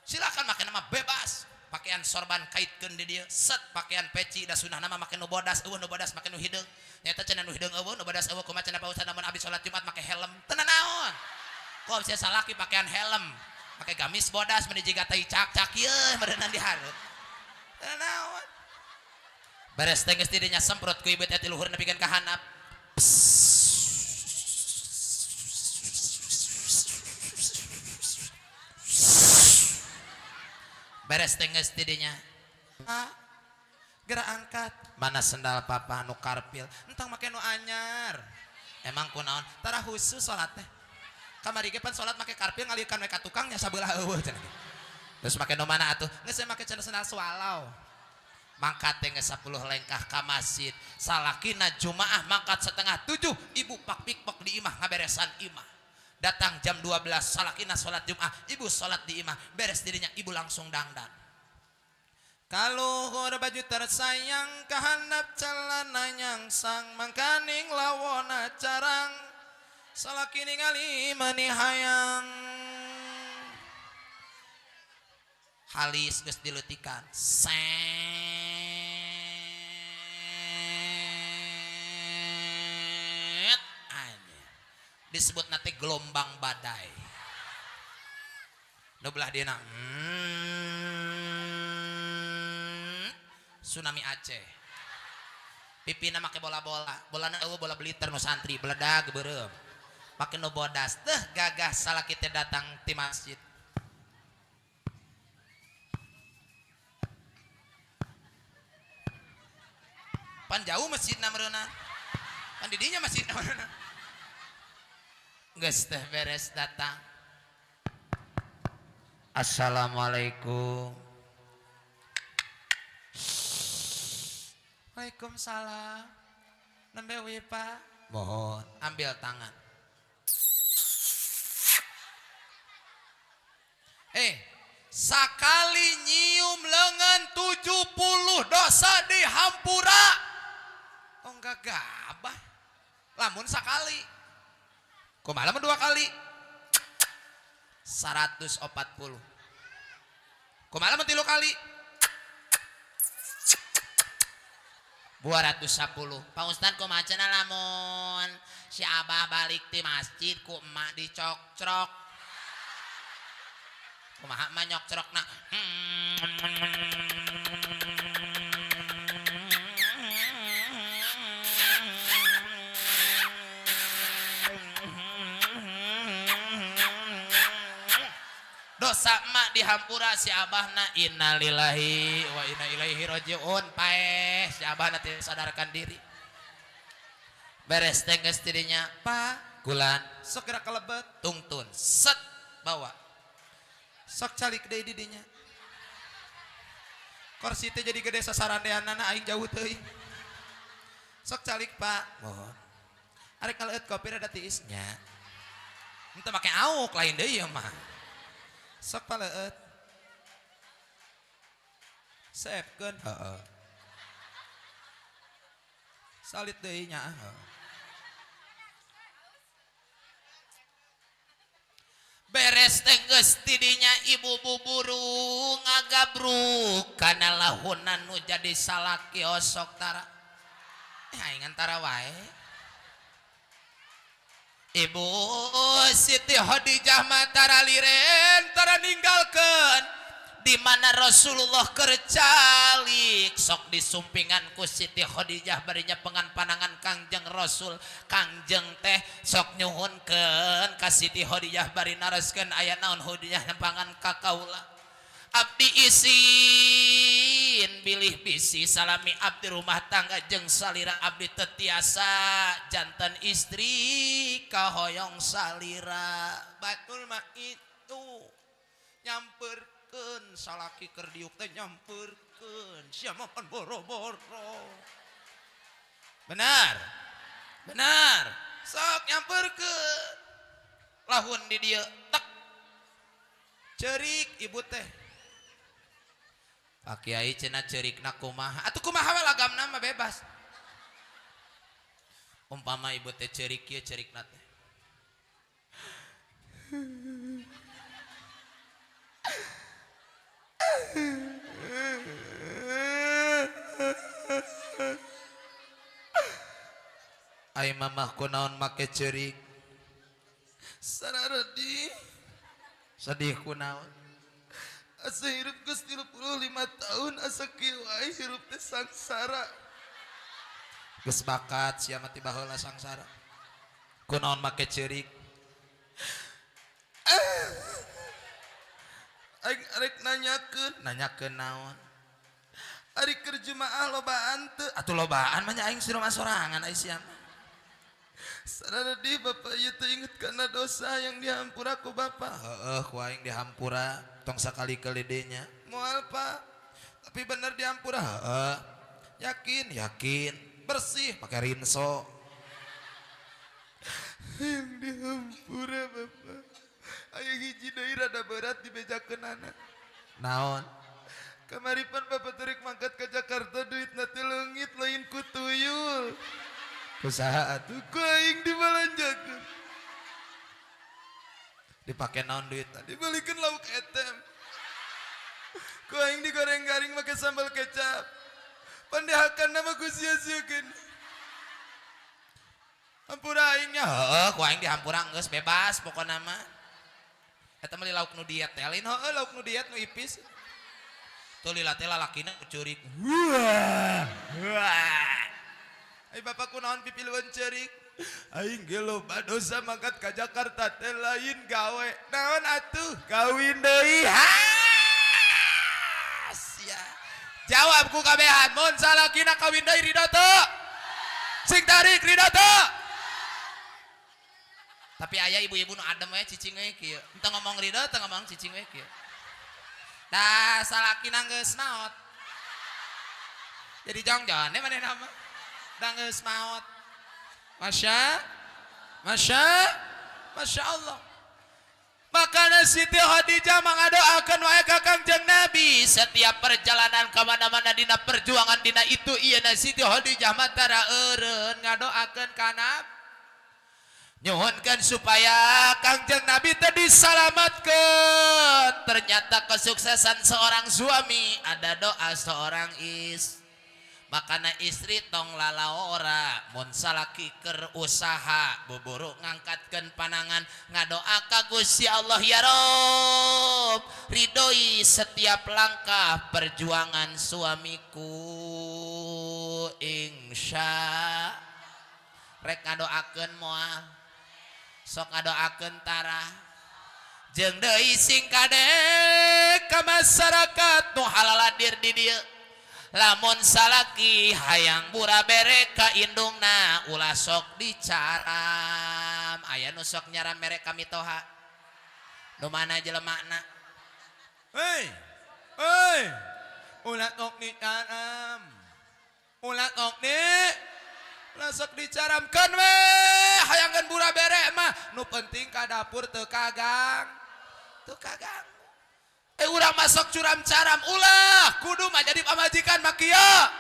Silakan make nama bebas. Pakaian sorban kaitkeun di dieu set pakaian peci da sunah nama make nu bodas eueuh nu bodas make nu hideung nyata cenah nu hideung eueuh nu bodas eueuh kumaha cenah Pak Ustad namun abdi salat Jumat make helm teu naon kok bisa salaki pakaian helm make gamis bodas mun jiga teh cak-cak ieu meureunna dihareup teu naon beres teh geus di dinya semprot ku ibu teh ti luhur nepikeun ka handap beres tengges tidinya gerak angkat mana sendal papa nu karpil entang make nu anyar emang kunaon tara khusus salat teh kamari ge pan salat make karpil ngalirkan we ka tukangnya sabeula eueuh cenah terus make nu mana atuh geus make cenah sendal swalaw mangkat teh geus 10 lengkah ka masjid salakina jumaah mangkat 6:30 ibu pak pikpok di imah ngaberesan imah datang jam 12 salakina salat Jumat ibu salat di imah beres dirinya ibu langsung dangdang kaluhur baju tersayang kahandap celana nyangsang mangkaning lawona carang salaki ningali mani hayang halis geus diletikan set aja disebut nate gelombang badai nu belah dieuna tsunami Aceh pipina make bola-bola bolana eueuh bola beliter nu santri beledag beureum make nu bodas teh gagah salaki teh datang ti masjid pan jauh masjidna meureunna pan di dinya masjidna meureunna geus teh beres datang assalamualaikum waalaikumsalam nembe we pak mohon ambil tangan sakali nyium lengan 70 dosa dihampura oh enggak gabah lamun sakali kumaha lamun 2 kali 140 kumaha lamun 3 kali 210 Pak Ustad kumaha cenah lamun si abah balik di masjid ku emak dicokcrok kumaha emak nyokcrokna dosa emak dihampura si abahna innalillahi wa inna ilaihi rajiun paeh si abahna teh sadarkan diri beres teh geus tidinya pak gulan sok gerak kalebet tungtun set bawa sok calik deui di dinya kursi teh jadi gede sasarandeanana aing jauh teuing sok calik pak mohon arek kaleuet kopi rada tiisnya henteu make auk lain deui ya mah sok paleuet saepkeun heeh salit deui nya beres teh geus tidinya ibu buburu ngagabruk kana lahunan nu jadi salaki osok tara aing antara wae Ibu Siti Khadijah matara liren tara ninggalkeun di mana Rasulullah kercalik sok disumpingan ku Siti Khadijah barinya pengan panangan Kangjeng Rasul Kangjeng teh sok nyuhunkeun ka Siti Khadijah bari naroskeun aya naon hadiah nempangan ka kaula abdi isin bilih bisi salami abdi rumah tangga jeung salira abdi tetiasa jantan istri kahoyong salira batul mah itu nyamperkeun salaki keur diuk teh nyamperkeun sia mah pan boro-boro benar benar sok nyamperkeun lahun di dieu tek ceurik ibu teh Pak Kiai cenah ceurikna kumaha atuh kumaha we lagamna mah bebas umpama ibu teh ceurik kieu ceurikna teh ai mamah kunaon make ceurik sararedi sedih kunaon asa hirup geus 35 tahun asa kieu wae hirup teh sangsara geus bakat sia mah ti baheula sangsara kunaon make ceurik aing arek nanyakeun naon ari keur jumaah lobaan teu atuh lobaan mah nya aing sira mah sorangan ai sia sararedi bapak ieu teh inget kana dosa yang dihampura ku bapak heueuh ku aing dihampura tong sakali kelidenya moal pak tapi bener dihampura heeh yakin bersih pakai rinso yang dihampura bapak aya hiji deui rada berat dibejakeunana naon kamaripan bapak terik mangkat ke Jakarta duitna teh leungit lain ku tuyul kusaha atuh ku aing dibalanjakeun Dipakai naon duit tadi? Dibelikan lauk etem. Ku aing digoreng garing make sambal kecap. Pandehakan nama ku sia-siakeun. Hampura aingnya. Heeh, ku aing dihampura geus bebas pokona mah. Eta mah lauk nu diet teh, lain heueuh lauk nu diet nu ipis. Tuh lila teh lalakina curik. Wah. Ai bapakku naon pipiluan ceurik. Aing ge loba dosa mangkat ka Jakarta teh lain gawe. Naon atuh? Kawin deui. Sia. Jawab ku kabehan, mun salakina kawin deui ridho teu? Sing tarik ridho teu? Tapi aya ibu-ibu nu adem we cicing we kieu. Henteu ngomong ridho, teu ngomong cicing we kieu. Da salakina geus naot. Jadi jongjon manehna mah. Da geus maot. Masya Allah. Makanya Siti Khadijah mengadoakan wae ka Kangjeng Nabi setiap perjalanan ke mana-mana dina perjuangan dina itu ieu na Siti Khadijah matara eureun ngadoakeun kana nyuhunkeun supaya Kangjeng Nabi teh disalamatkeun. Ternyata kesuksesan seorang suami ada doa seorang istri. Makana istri tong lalaora mun salaki keur usaha buburu ngangkatkeun panangan ngadoa ka Gusti Allah ya Rob ridhoi setiap langkah perjuangan suamiku insya rek ngadoakeun moal sok ngadoakeun tarah jeung deui sing kadek ka masyarakat nu halaladir di dieu. Lamun salaki hayang bura bere ka indungna ulah sok dicaram aya nu sok nyaram mere ka mitoha nu mana jelemana hei ulah sok dicaram ulah sok dicaramkeun we hayangkeun bura bere mah nu penting ka dapur teu kagang urang masuk curam caram ulah kudu mah jadi pamajikan makia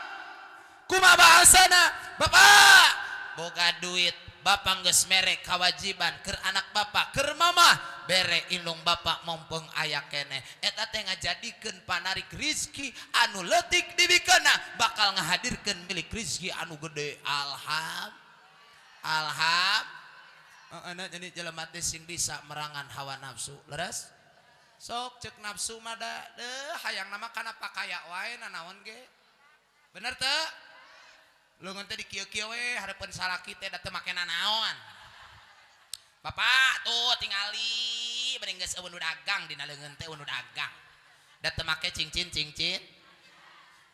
kumaha bahasana bapak boga duit bapak geus mere kewajiban keur anak bapak keur mamah bere indung bapak mumpung aya keneh eta teh ngajadikeun panarik rizki anu leutik dibikeunna bakal ngahadirkeun milik rizki anu gede alham anak jadi jelema teh sing bisa merangan hawa nafsu leres sok cek nafsu mah da hayang nama kana pakaya wae nanaon ge bener teu leungeun teh di kieu-kieu we hareupeun salaki teh da teu make nanaon bapak tuh tingali beuring geus eueun dagang dina leungeun teh eueun dagang da teu make cincin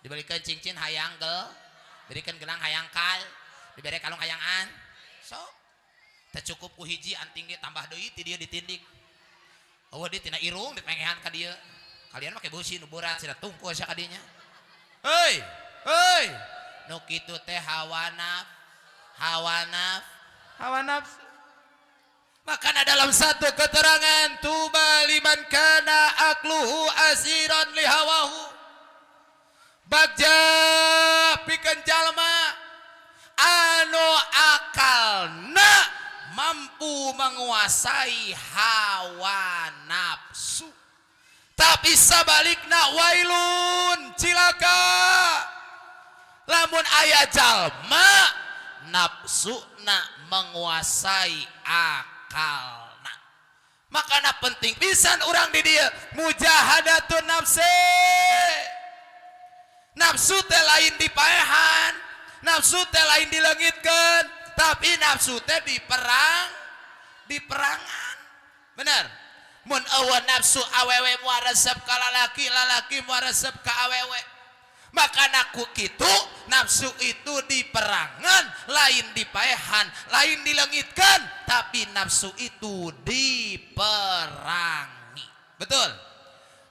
dibelikeun cincin hayang gel beurekeun gelang hayang kal dibere kalung hayangan sok teh cukup ku hiji anting ge tambah deui ti dieu ditindik. Oh dia tina irung dipengehan ka dieu. Kalian make beusi nu berat sia tungku sia ka dieu nya. Hei. Nu kitu teh hawa nafsu. Makanya dalam satu keterangan tuba liman kana akluhu asiran li hawahu. Bagja pikeun jalma anu akalna mampu menguasai hawa nafsu tapi sabalikna wailun cilaka lamun aya jalma nafsuna menguasai akalna makana penting pisan urang di dieu mujahadatun nafsu teh lain dipaehan nafsu teh lain dileungitkeun tapi nafsu teh diperangan bener mun eueuh nafsu awewe moal resep ka lalaki lalaki moal resep ka awewe makana ku kitu nafsu itu diperangan lain dipaehan lain dileungitkeun tapi nafsu itu diperangi betul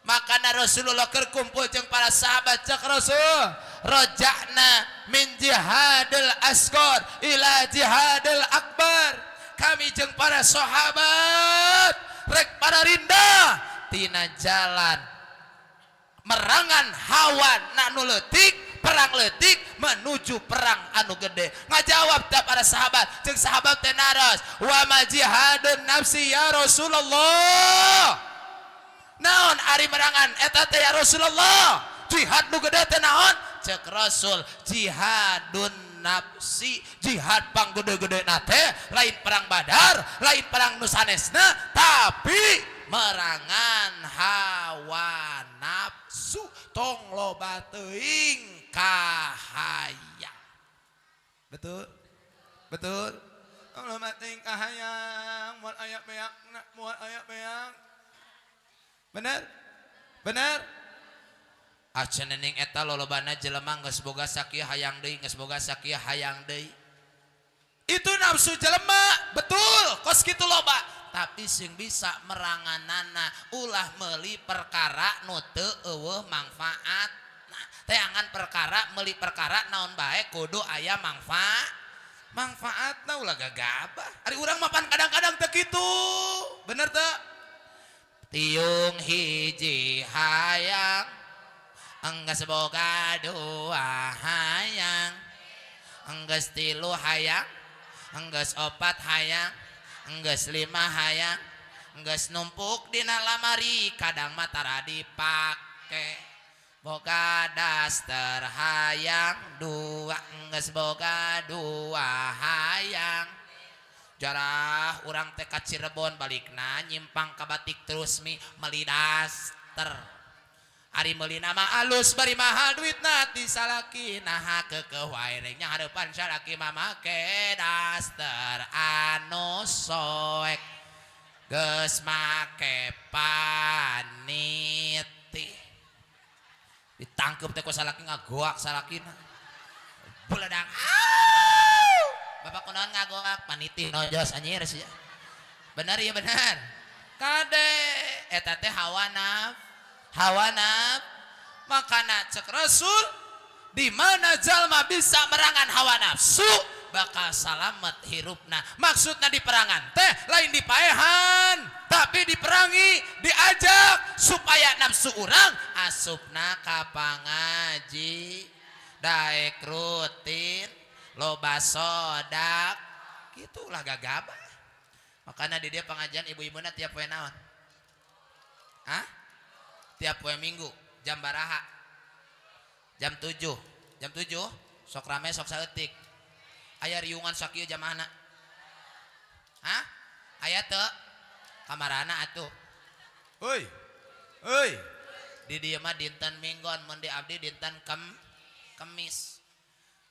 makana Rasulullah keur kumpul jeung para sahabat cek Rasul roja'na min jihadil asghar ila jihadil akbar kami jeung para sahabat rek para rinda tina jalan merangan hawa nu leutik perang leutik menuju perang anu gede. Ngajawab teh para sahabat, jeung sahabat teh naros, wa ma jihadun nafsi ya Rasulullah. Naon ari merangan eta teh ya Rasulullah? Jihad nu gede teh naon? Cek Rasul, jihadun nafsi, jihad pang gede-gede nate, lain perang Badar, lain perang nusanesna, tapi merangan hawa nafsu, tong loba teuing kahayang. Betul? Betul? Tong loba teuing kahayang, moal aya beakna, moal aya beak. Bener? Bener? Acan nening eta lolobana jelema geus boga sakieu hayang deui, geus boga sakieu hayang deui. Itu nafsu jelema, betul, kos kitu loba. Tapi sing bisa meranganana ulah meuli perkara nu teu eueuh manfaat. Nah, teangan perkara meuli perkara naon bae kudu aya manfaatna ulah gagabah. Ari urang mapan kadang-kadang teu kitu. Bener teu? Tiung hiji hayang enggeus boga dua hayang, enggeus tilu hayang, enggeus opat hayang, enggeus lima hayang, enggeus numpuk dina lamari kadang mah tara dipake. Boga daster hayang dua, enggeus boga dua hayang. Jarah urang teh ka Cirebon balikna nyimpang ka Batik terus meuli daster. Ari meuli nama alus bari mahal duitna ti salaki naha keukeuh wae rek nya hareupan salaki mah make daster anu soek geus make paniti ditangkep teh ku salaki ngagoak salakina buledak bapak kunaon ngagoak paniti nojos anjir sia bener ya bener kade eta teh hawa makana cek Rasul di mana jalma bisa merangan hawa nafsu bakal salamet hirupna. Maksudna di perangan teh lain dipaehan tapi diperangi diajak supaya nafsu urang asupna ka pangaji daek rutin loba sodak gitulah gagabah. Makanya di dia pengajian ibu-ibuna tiap poe naon? Tiap poe minggu jam baraha? Jam 7 sok rame sok saeutik. Aya riungan sakieu jamaahna? Aya teu? Kamarana atuh. Heuy di dieu mah dinten Minggon mun di abdi dinten Kemis.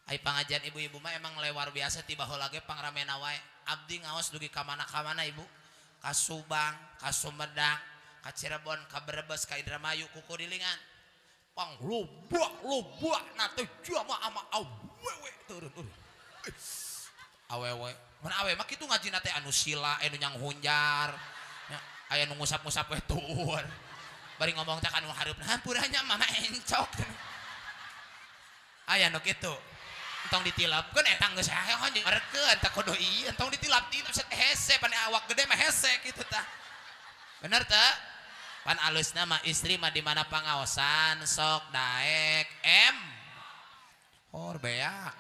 Ai pengajian ibu-ibu mah emang lewar biasa ti baheula ge pangramena wae. Abdi ngaos dugi ka mana-mana ibu. Ka Subang, ka Sumedang, ka Cirebon, ka Brebes, ka Indramayu, ku Kurilingan. Pang loba na teh jama ama awewe turun. Awewe. Mun awewe mah kitu ngajina teh anu sila, anu nyang hunjar. Aya nu ngusap-ngusap we tueur. Bari ngomong teh anu hareupna, hampuranya mama encok. Aya nu kitu. Entong ditilapkeun eta geus haeun nyeurkeun teh kudu ieu entong ditilap-tilap set hese pan awak gede mah hese kitu tah. Bener teh? Pan alusna mah istri mah di mana pangaosan sok daek beak.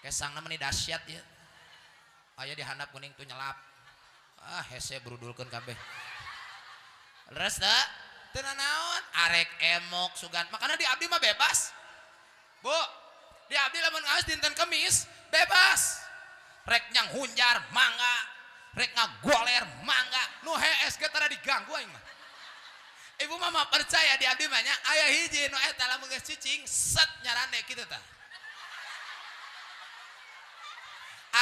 Kesangna meni dahsyat ieu. Aya di handap kuning tu nyelap. Hese brudulkeun kabeh. Leres teh? Teu naon arek emok sugan. Makana di abdi mah bebas. Bu, di abdi lamun ngaos dinten Kemis bebas. Rek nyang hunjar mangga, rek ngagoler mangga. Nu hees ge tara diganggu aing mah. Ibu mah percaya di abdi mah nya aya hiji nu eta lamun geus cicing set nyarane kitu tah.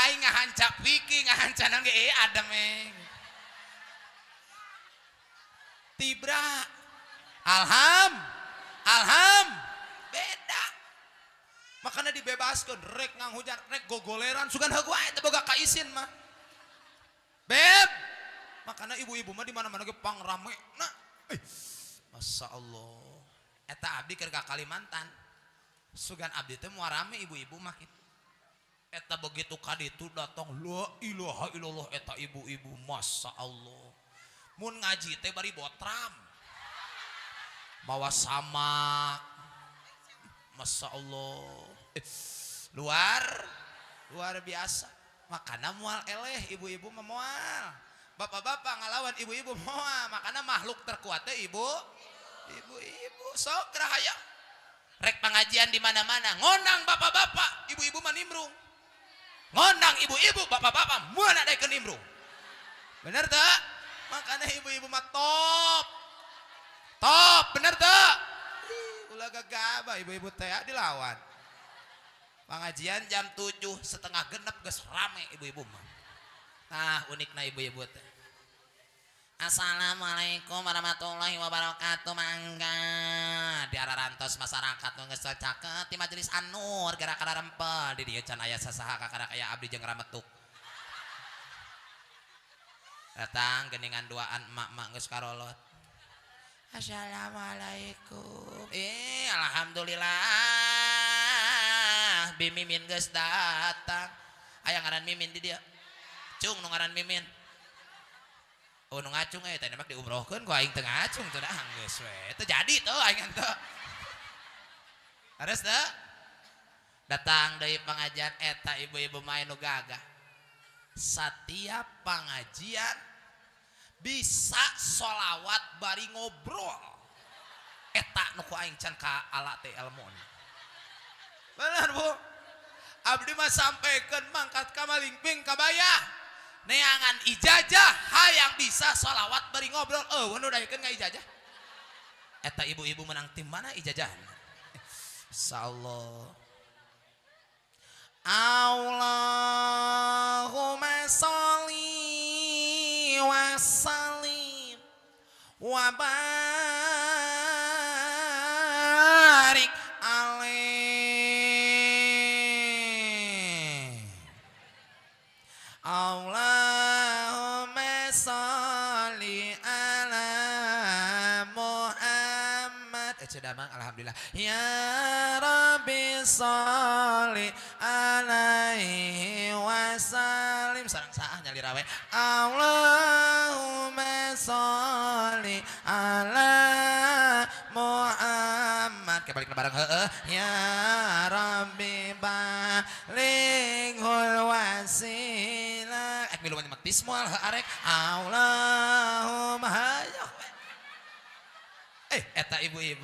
Aing ngahancap wiki ngahancanan ge adem Tibra alham beda makanya dibebaskan rek nganghujan rek gogoleran sugan heug wae teu boga kaisin mah beb makanya ibu-ibu mah di mana-mana ge pangrame nah Masya Allah eta abdi keur ka Kalimantan sugan abdi teh moal rame ibu-ibu mah kitu eta begitu kaditu datang la ilaha illallah eta ibu-ibu Masya Allah mun ngaji teh bari botram mawa sama, Masya Allah. Luar biasa. Makanya mual eleh ibu-ibu memual, bapak-bapak ngalawan ibu-ibu moal, makanya makhluk terkuatnya ibu-ibu sok rahaya. Rek pengajian di mana-mana ngonang bapak-bapak, ibu-ibu manimbrung. Ngonang ibu-ibu, bapak-bapak mana ada kenimbrung. Bener tak? Makanya ibu-ibu mah top, bener tak? Ulah gagabah ibu-ibu teh dilawan. Pengajian jam 7:30 genep geus rame ibu-ibu mah. Nah, unikna ibu-ibu teh. Assalamualaikum warahmatullahi wabarakatuh. Mangga diararantos masyarakat nu geus caket di majelis An-Nur gara-gara rempel di dieu can aya sasaha kakara aya abdi jeung rametuk. Datang geningan duaan emak-emak geus karolot. Assalamualaikum. Alhamdulillah. Bimimin geus datang. Aya ngaran Mimin di dia. Cung nu ngaran Mimin. Oh nu ngacung teh mak diumrohkeun ku aing teu ngacung teu dah geus we. Teu jadi teu aing teu. Hares teu? Datang deui pengajian eta ibu-ibu main nu gagah. Setiap pengajian bisa sholawat bari ngobrol. Eta nu ku aing can ka ala teh ilmun. Bener Bu. Abdi mah sampekeun mangkat ka malingping kabayah. Neangan ijazah hayang bisa sholawat bari ngobrol. Nu dayekeun ngaijazah. Eta ibu-ibu menang tim mana ijazahna? Insyaallah. Allahumma sholli wa sallim wa barik alaih. Allahumma sholli ala Muhammad. Cedamang alhamdulillah. Ya Rabbi sholli alaihi wasallim. Sareng saah nyali rawe. Allahumma sholli ala Muhammad. Kayak balik bareng heueuh. Ya Rabbi balighul wasilah. Milu metis moal arek. Allahumma hayah. Eta ibu-ibu.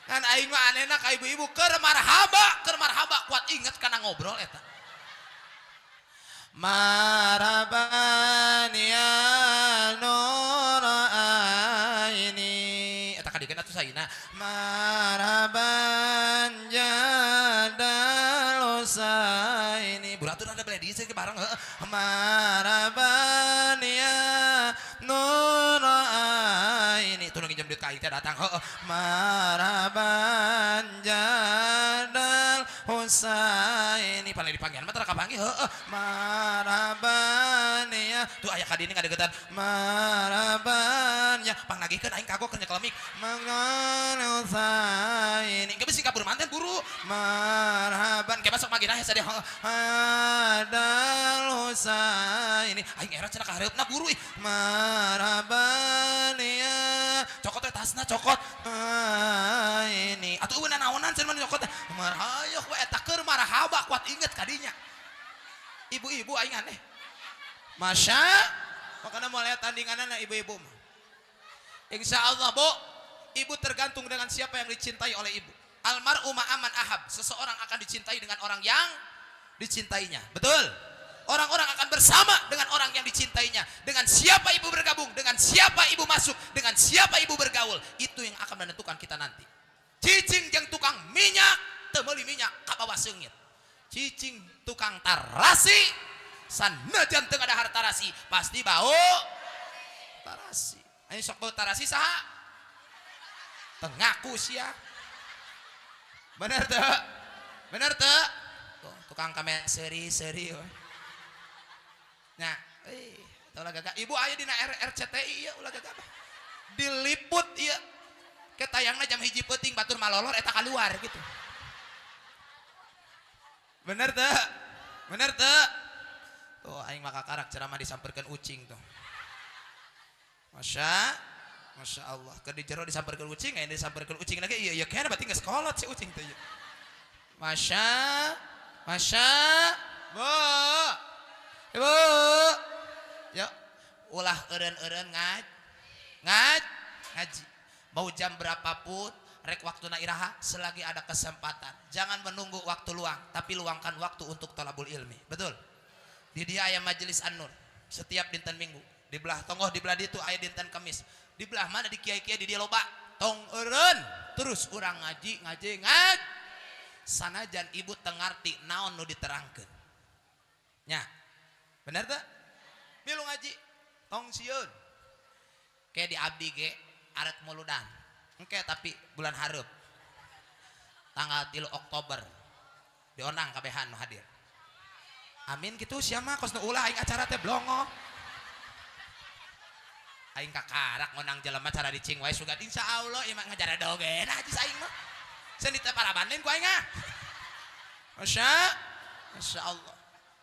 Kan aing mah anehna ka ibu-ibu keur marhaba kuat inget kana ngobrol eta. Marhaban ya nur aini. Eta kadikeun atuh saina. Marhaban jadal usaini. Buratur ada beli dieu ke bareng heueuh. Marhaban ya nur aini. Tuh nginjem duit ka aing teh datang heueuh. Marhaban jadal Husaini. Paling dipanggihan mah tara kapanggih heueuh. Marhaban ya. Tuh aya ka dieu ngadegetan. Marhaban ya. Pangnagihkeun aing kagok keur nyekel mik. Mangan Husaini. Geus bisi kabur manten buru. Marhaban ke masuk magina hese deh. Hadal Husaini. Aing era cenah ka hareupeuna buru. Marhaban ya. Cokot teh tasna cokot. Ini atuh eueuh naonan cenah nyokot. Marhayoh we eta keur marhaba kuat inget kadinya. Ibu-ibu aing aneh. Masya, makanya mau lihat tandinganana ibu-ibu mah. Insyaallah Bu, ibu tergantung dengan siapa yang dicintai oleh ibu. Almar'u ma'aman ahab, seseorang akan dicintai dengan orang yang dicintainya. Betul? Orang-orang akan bersama dengan orang yang dicintainya. Dengan siapa ibu bergabung, dengan siapa ibu masuk, dengan siapa ibu bergaul, itu yang akan menentukan kita nanti. Cicing jeung tukang minyak teu meuli minyak ka bawah seungit. Cicing tukang tarasi sanajan teu ada hartarasi pasti bau tarasi. Aya sok bau tarasi saha? Teu ngaku sia. Bener teu? Bener teu? Tukang kamera seri-seri we. Nah, ulah gagah. Ibu aya dina RCTI ya ulah gagah. Diliput ieu. Ketayangna jam 1 peuting batur malolor eta keluar gitu. Bener teu? Bener teu? Tuh aing mah kakarak ceramah disamperkeun ucing tuh. Masya Masya Allah, ke di jero disamperkeun ucing, aya disamperkeun ucing lagi, iya kayaknya berarti nggak sekolah si ucing teh. Masya, bu, ibu, yuk, ulah eureun ngaji, mau jam berapapun, rek waktu iraha, selagi ada kesempatan, jangan menunggu waktu luang, tapi luangkan waktu untuk thalabul ilmi, betul? Di dia aya majelis an-nur, setiap dinten minggu, di belah tonggoh di belah ditu aya dinten Kamis. Di belah mana di kiai-kiai di dia loba tong eureun terus urang ngaji sanajan ibu tengarti naon nu diterangkeun nya bener teh milu ngaji tong sieun ke di abdi ge arek muludan engke tapi bulan hareup tanggal 3 Oktober dionang kabehan nu hadir amin kitu sia mah kos nu ulah aing acara teh blongo aing kakarak ngonang jelema cara dicing wae sugat insyaallah ieu mah ngajara dogen haji saing mah seun teh parabanen ku aing ah masyaallah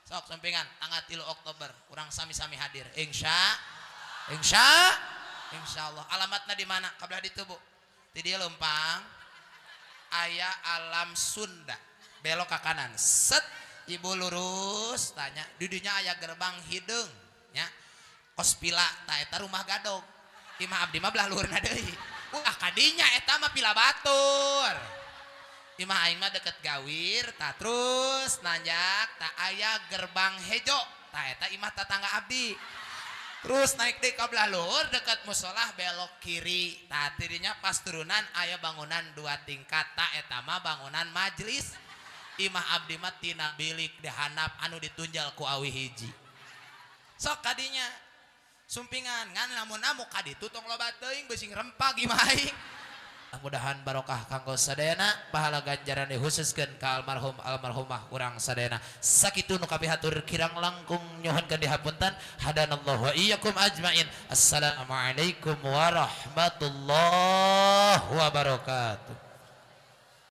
sok sampingan tanggal 3 Oktober urang sami-sami hadir insyaallah alamatna di mana kabelah ditu Bu di dieu leumpang aya alam Sunda belok ke kanan set ibu lurus tanya di dinya aya gerbang hideung nya Ospila ta eta rumah gadog imah abdi mah belah luhurna deui kadinya eta mah pila batur imah aing mah deket gawir ta terus nanjak ta aya gerbang hejo ta eta imah tetangga abdi terus naik deui ka belah luhur deket musolah belok kiri ta tidinya pas turunan aya bangunan 2 tingkat ta eta mah bangunan majelis imah abdi mah tina bilik dihandap anu ditunjal ku awi hiji sok kadinya sumpingan ngan lamun amu kaditu tong loba teuing beuing rempah imah aing mudah-mudahan barokah kanggo sadayana pahala ganjaran dikhususkeun ka almarhumah urang sadayana sakitu nu kapihatur kirang langkung nyohonkeun dihapunten hadanallahu wa iyyakum ajmain assalamualaikum warahmatullahi wabarakatuh.